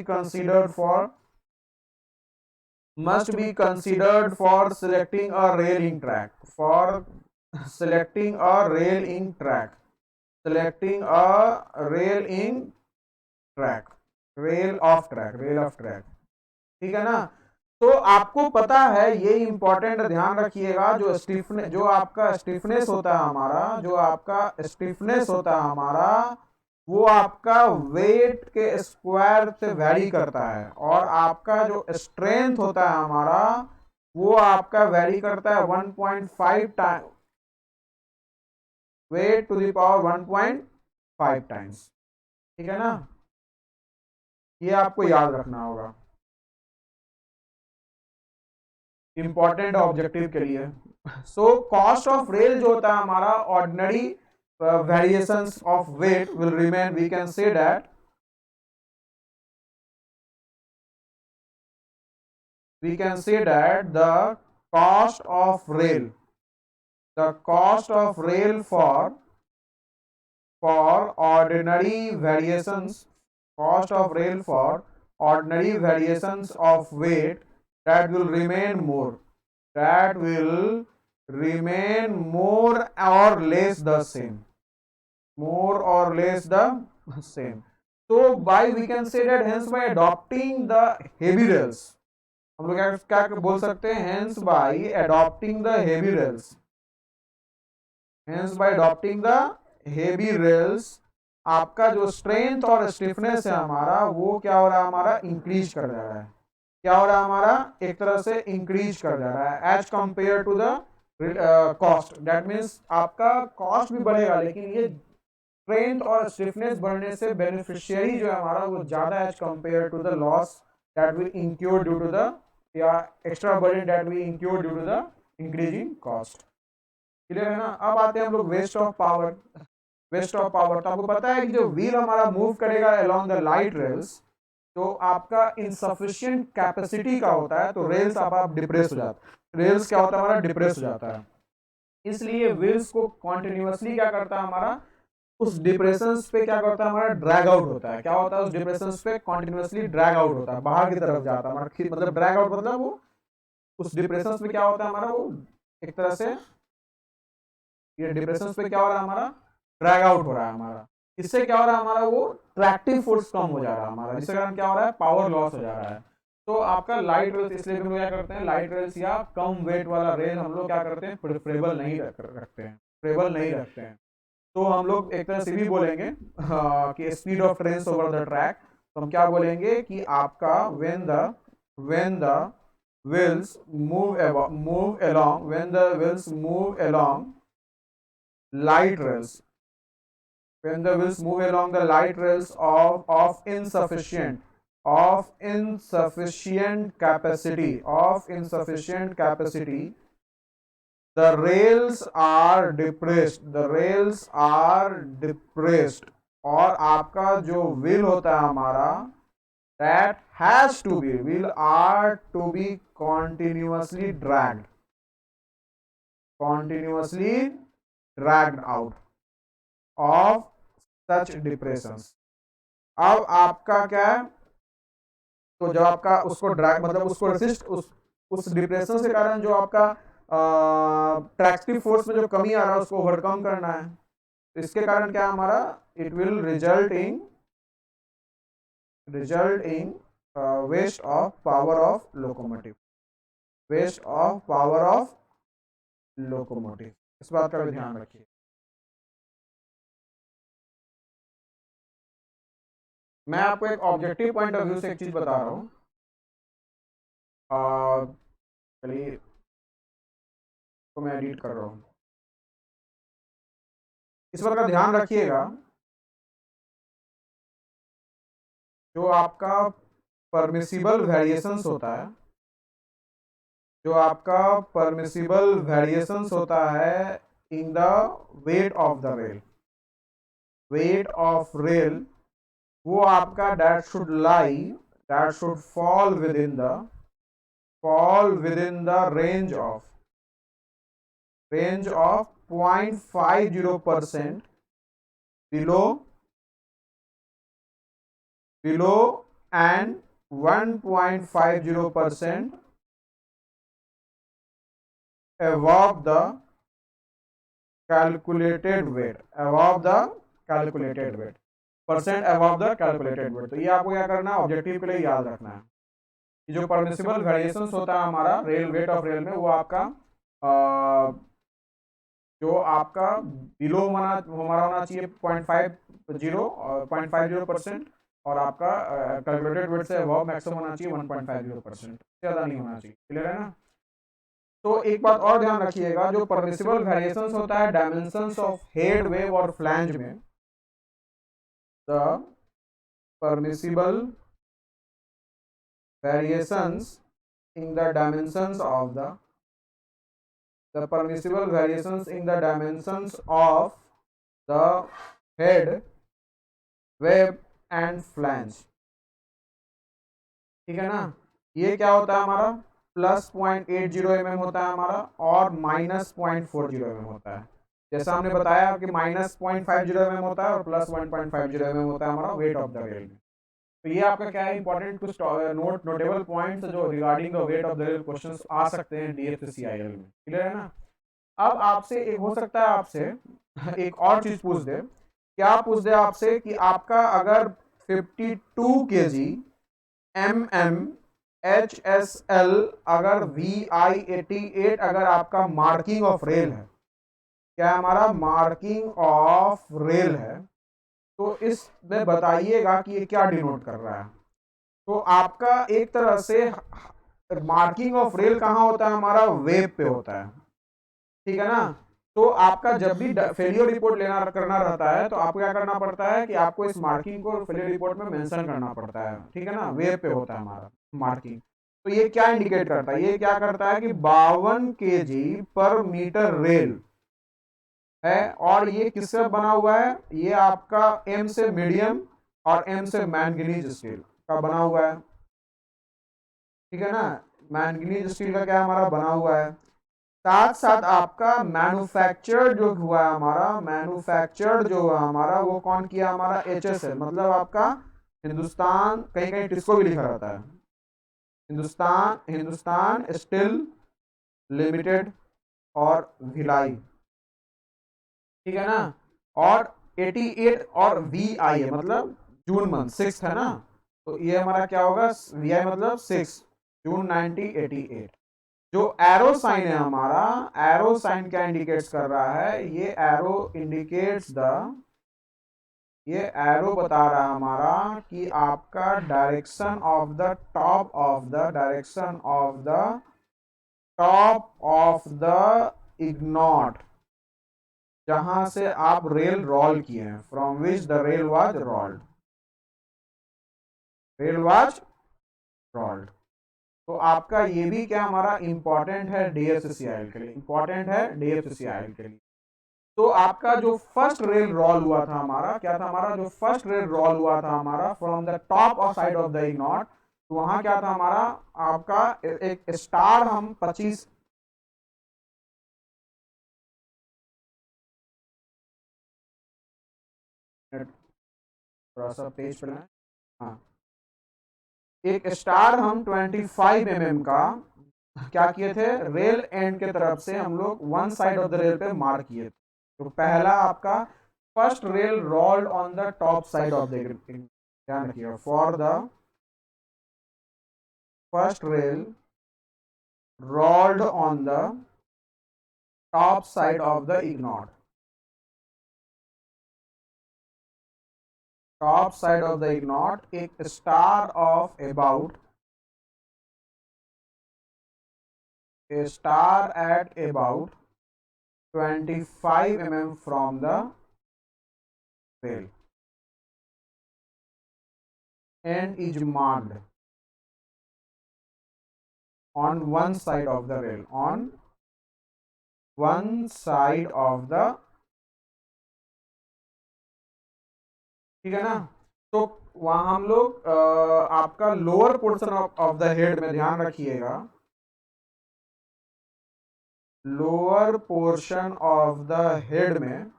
considered for selecting a railing track, for selecting a railing track, selecting a railing track, rail of track, ठीक है ना। तो आपको पता है, ये important ध्यान रखिएगा, जो स्टिफनेस, जो आपका स्टिफनेस होता है हमारा, जो आपका स्टिफनेस होता है हमारा, वो आपका वेट के स्क्वायर से वैरी करता है, और आपका जो स्ट्रेंथ होता है हमारा, वो आपका वैरी करता है 1.5 time, weight to the power 1.5 times, ठीक है ना। ये आपको याद रखना होगा, इंपॉर्टेंट ऑब्जेक्टिव के लिए। सो कॉस्ट ऑफ रेल जो होता है हमारा, ordinary variations of weight will remain, we can say that the cost of rail, the cost of rail for ordinary variations, cost of rail for ordinary variations of weight, that will remain more, that will remain more or less the same, more or less the same. So by we can say that hence by adopting the heavy rails, हम लोग क्या क्या बोल सकते हैं, hence by adopting the heavy rails, hence by adopting the heavy rails, आपका जो strength और स्टिफनेस है हमारा, वो क्या हो रहा है हमारा, इंक्रीज कर जा रहा है, क्या हो रहा है हमारा, एक तरह से इंक्रीज कर जा रहा है as compare to the cost, that means आपका कॉस्ट भी बढ़ेगा, लेकिन ये स्ट्रेंथ और स्टिफनेस बढ़ने से बेनिफिशियरी जो है हमारा, वो ज्यादा as compare to the loss that we incur due to the, या extra burden that we incur due to the increasing cost. Clear है ना। अब आते हैं हम लोग waste of power. Waste of power, तो आपको पता है कि जो व्हील हमारा मूव करेगा अलोंग द लाइट रेल्स, तो आपका इनसफिशिएंट कैपेसिटी का होता है, तो रेल्स आप डिप्रेस हो जाता है, रेल्स क्या होता है हमारा, डिप्रेस हो जाता है। इसलिए व्हील्स को कॉन्टिन्यूअसली क्या करता है हमारा, उस डिप्रेशन पे क्या करता है हमारा, ड्रैग आउट होता है। क्या होता है, उस डिप्रेशन पे कॉन्टिन्यूअसली ड्रैग आउट होता है, बाहर की तरफ जाता है हमारा, मतलब ड्रैग आउट मतलब वो उस डिप्रेशन पे क्या होता है हमारा, वो एक तरह से ये डिप्रेशन पे क्या हो रहा है हमारा, ड्रैग आउट हो रहा है हमारा। इससे क्या हो रहा है हमारा, वो ट्रैक्टिव फोर्स कम हो जा रहा है हमारा, जिसके कारण क्या हो रहा है, पावर लॉस हो जा रहा है। तो आपका लाइट रेल्स, इसलिए हम लोग क्या करते हैं, लाइट रेल्स या कम वेट वाला रेल हम लोग क्या करते हैं, प्रेफरेबल नहीं रखते हैं, प्रेफरेबल नहीं रखते हैं। तो हम लोग एक तरह से भी बोलेंगे कि speed of train over the track, तो हम क्या बोलेंगे कि आपका when the wheels move along, when the wheels move along light rails, when the wheels move along the light rails of insufficient capacity, the rails are depressed, और आपका जो wheel होता है हमारा, that wheel are to be continuously dragged out of such depressions। अब आपका क्या है, तो जब आपका उसको ड्रैग मतलब उसको रेसिस्ट, उस डिप्रेशन के कारण जो आपका ट्रैक्टिव फोर्स में जो कमी आ रहा है, उसको ओवरकम करना है। तो इसके कारण क्या हमारा, it will result in waste of power of locomotive, waste of power of locomotive. इस बात का भी ध्यान रखिए। मैं आपको एक ऑब्जेक्टिव पॉइंट ऑफ व्यू से एक चीज बता रहा हूं, चलिए तो मैं एडिट कर रहा हूं, इस बात का ध्यान रखिएगा, जो आपका परमिसिबल वेरिएशंस होता है, जो आपका परमिसिबल वेरिएशंस होता है in the weight of the rail, wait of rail, वो आपका that should fall within the range of 0.50% below and 1.50% above the calculated weight, percent above the calculated weight। तो ये आपको क्या करना है, ऑब्जेक्टिव के लिए याद रखना है कि जो परमिसिबल वेरिएशंस होता है हमारा रेल वेट ऑफ रेल में, वो आपका जो आपका बिलो हमारा होना चाहिए 0.50% और आपका कैलकुलेटेड वेट से अबव मैक्सिमम होना चाहिए 1.50%, ज़्यादा नहीं होना चाहिए। क्लियर है ना। तो एक बात और ध्यान रखिएगा, जो परमिसिबल वेरिएशंस होता है डायमेंशंस ऑफ हेड, वेव और फ्लैंज में, the permissible variations in the dimensions of the permissible variations in the dimensions of the head, web and flange। ठीक है ना। ये क्या होता है हमारा, +0.80 mm होता है हमारा और -0.40 mm होता है। जैसा हमने बताया कि -0.50 mm होता है और +1.50 mm होता है हमारा वेट ऑफ द रेल में। तो ये आपका क्या है, इंपॉर्टेंट कुछ नोटेबल पॉइंट्स जो regarding the weight of the rail questions आ सकते हैं DFCCIL में। क्लियर है ना। अब आपसे एक हो सकता है आपसे एक और चीज पूछ दे, क्या पूछ दे आपसे कि आपका अगर 52 kg HSL अगर VI88 अगर आपका मार्किंग ऑफ रेल है, क्या हमारा मार्किंग ऑफ रेल है, तो इसमें बताइएगा कि ये क्या डिनोट कर रहा है। तो आपका एक तरह से मार्किंग ऑफ रेल कहाँ होता है, हमारा वेब पे होता है। ठीक है ना। तो आपका जब भी फेलियर रिपोर्ट लेना करना रहता है तो आपको क्या करना पड़ता है कि आपको इस मार्किंग को फेलियर रिपोर्ट में मेंशन करना पड़ता है। ठीक है ना, वेब पे होता है हमारा मार्किंग। तो ये क्या इंडिकेट करता है, ये क्या करता है कि 52 kg/मीटर रेल है और ये किससे बना हुआ है, ये आपका M से मीडियम और M से मैंगनीज स्टील का बना हुआ है। ठीक है ना, मैंगनीज स्टील का क्या हमारा बना हुआ है। साथ साथ आपका मैन्युफैक्चर्ड जो हुआ है हमारा, मैन्युफैक्चर्ड जो हुआ हमारा वो कौन किया, हमारा HSL, मतलब आपका हिंदुस्तान, कहीं कहीं टिस्को भी लिखा रहता है, हिंदुस्तान स्टील लिमिटेड और भिलाई। ठीक है ना। और 88 और VI है, मतलब जून मंथ 6 है ना, तो ये हमारा क्या होगा, VI मतलब 6 जून 1988। जो एरो साइन है हमारा, एरो साइन क्या इंडिकेट्स कर रहा है, ये एरो इंडिकेट्स ये एरो बता रहा है हमारा कि आपका direction of the top of the इग्नॉट, जहां से आप रेल रोल किए हैं, from which the rail was rolled. तो आपका ये भी क्या हमारा इंपॉर्टेंट है DFCCIL के लिए, तो आपका जो फर्स्ट रेल रोल हुआ था हमारा, क्या था हमारा, जो फर्स्ट रेल रोल हुआ था हमारा from the top of side of the इग्नॉट, तो वहां क्या था हमारा, आपका एक स्टार हम 25 थोड़ा सा पेज पे लाएं। हाँ, एक स्टार हम 25 mm का क्या किए थे, रेल एंड के तरफ से हम लोग one side of the rail पे मार्क किए थे। तो पहला आपका first rail rolled on the top side of the, ध्यान रखिएगा, for the first rail rolled on the top side of the ignot, top side of the ignot, एक star of about, a star at about 25 mm from the rail and is marked on one side of the rail, on one side of the, ठीक है ना। तो वहां हम लोग आपका lower portion of the head में ध्यान रखिएगा, lower portion of the head में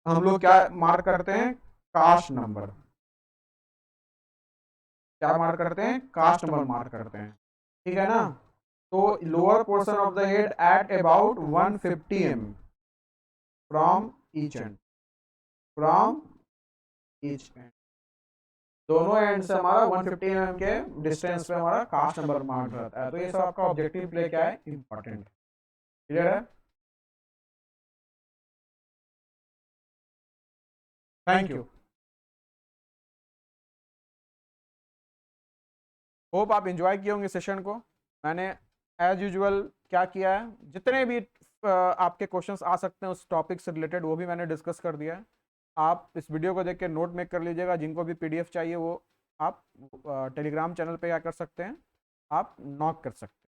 हम लोग क्या मार्क करते हैं, कास्ट नंबर, क्या मार्क करते हैं, कास्ट नंबर मार्क करते हैं, ठीक है ना। तो lower portion of the head at about 150 mm from each and, from each and, दोनों एंड से हमारा 150 mm के डिस्टेंस पे हमारा कास्ट नंबर मार्क रहता है। तो ये सब आपका ऑब्जेक्टिव प्ले क्या है, इंपॉर्टेंट, क्लियर है। Thank you. होप आप एंजॉय किए होंगे सेशन को। मैंने एज यूजुअल क्या किया है, जितने भी आपके क्वेश्चंस आ सकते हैं उस टॉपिक से रिलेटेड वो भी मैंने डिस्कस कर दिया है। आप इस वीडियो को देख के नोट मेक कर लीजिएगा, जिनको भी पीडीएफ चाहिए वो आप टेलीग्राम चैनल पे क्या कर सकते हैं, आप नॉक कर सकते हैं।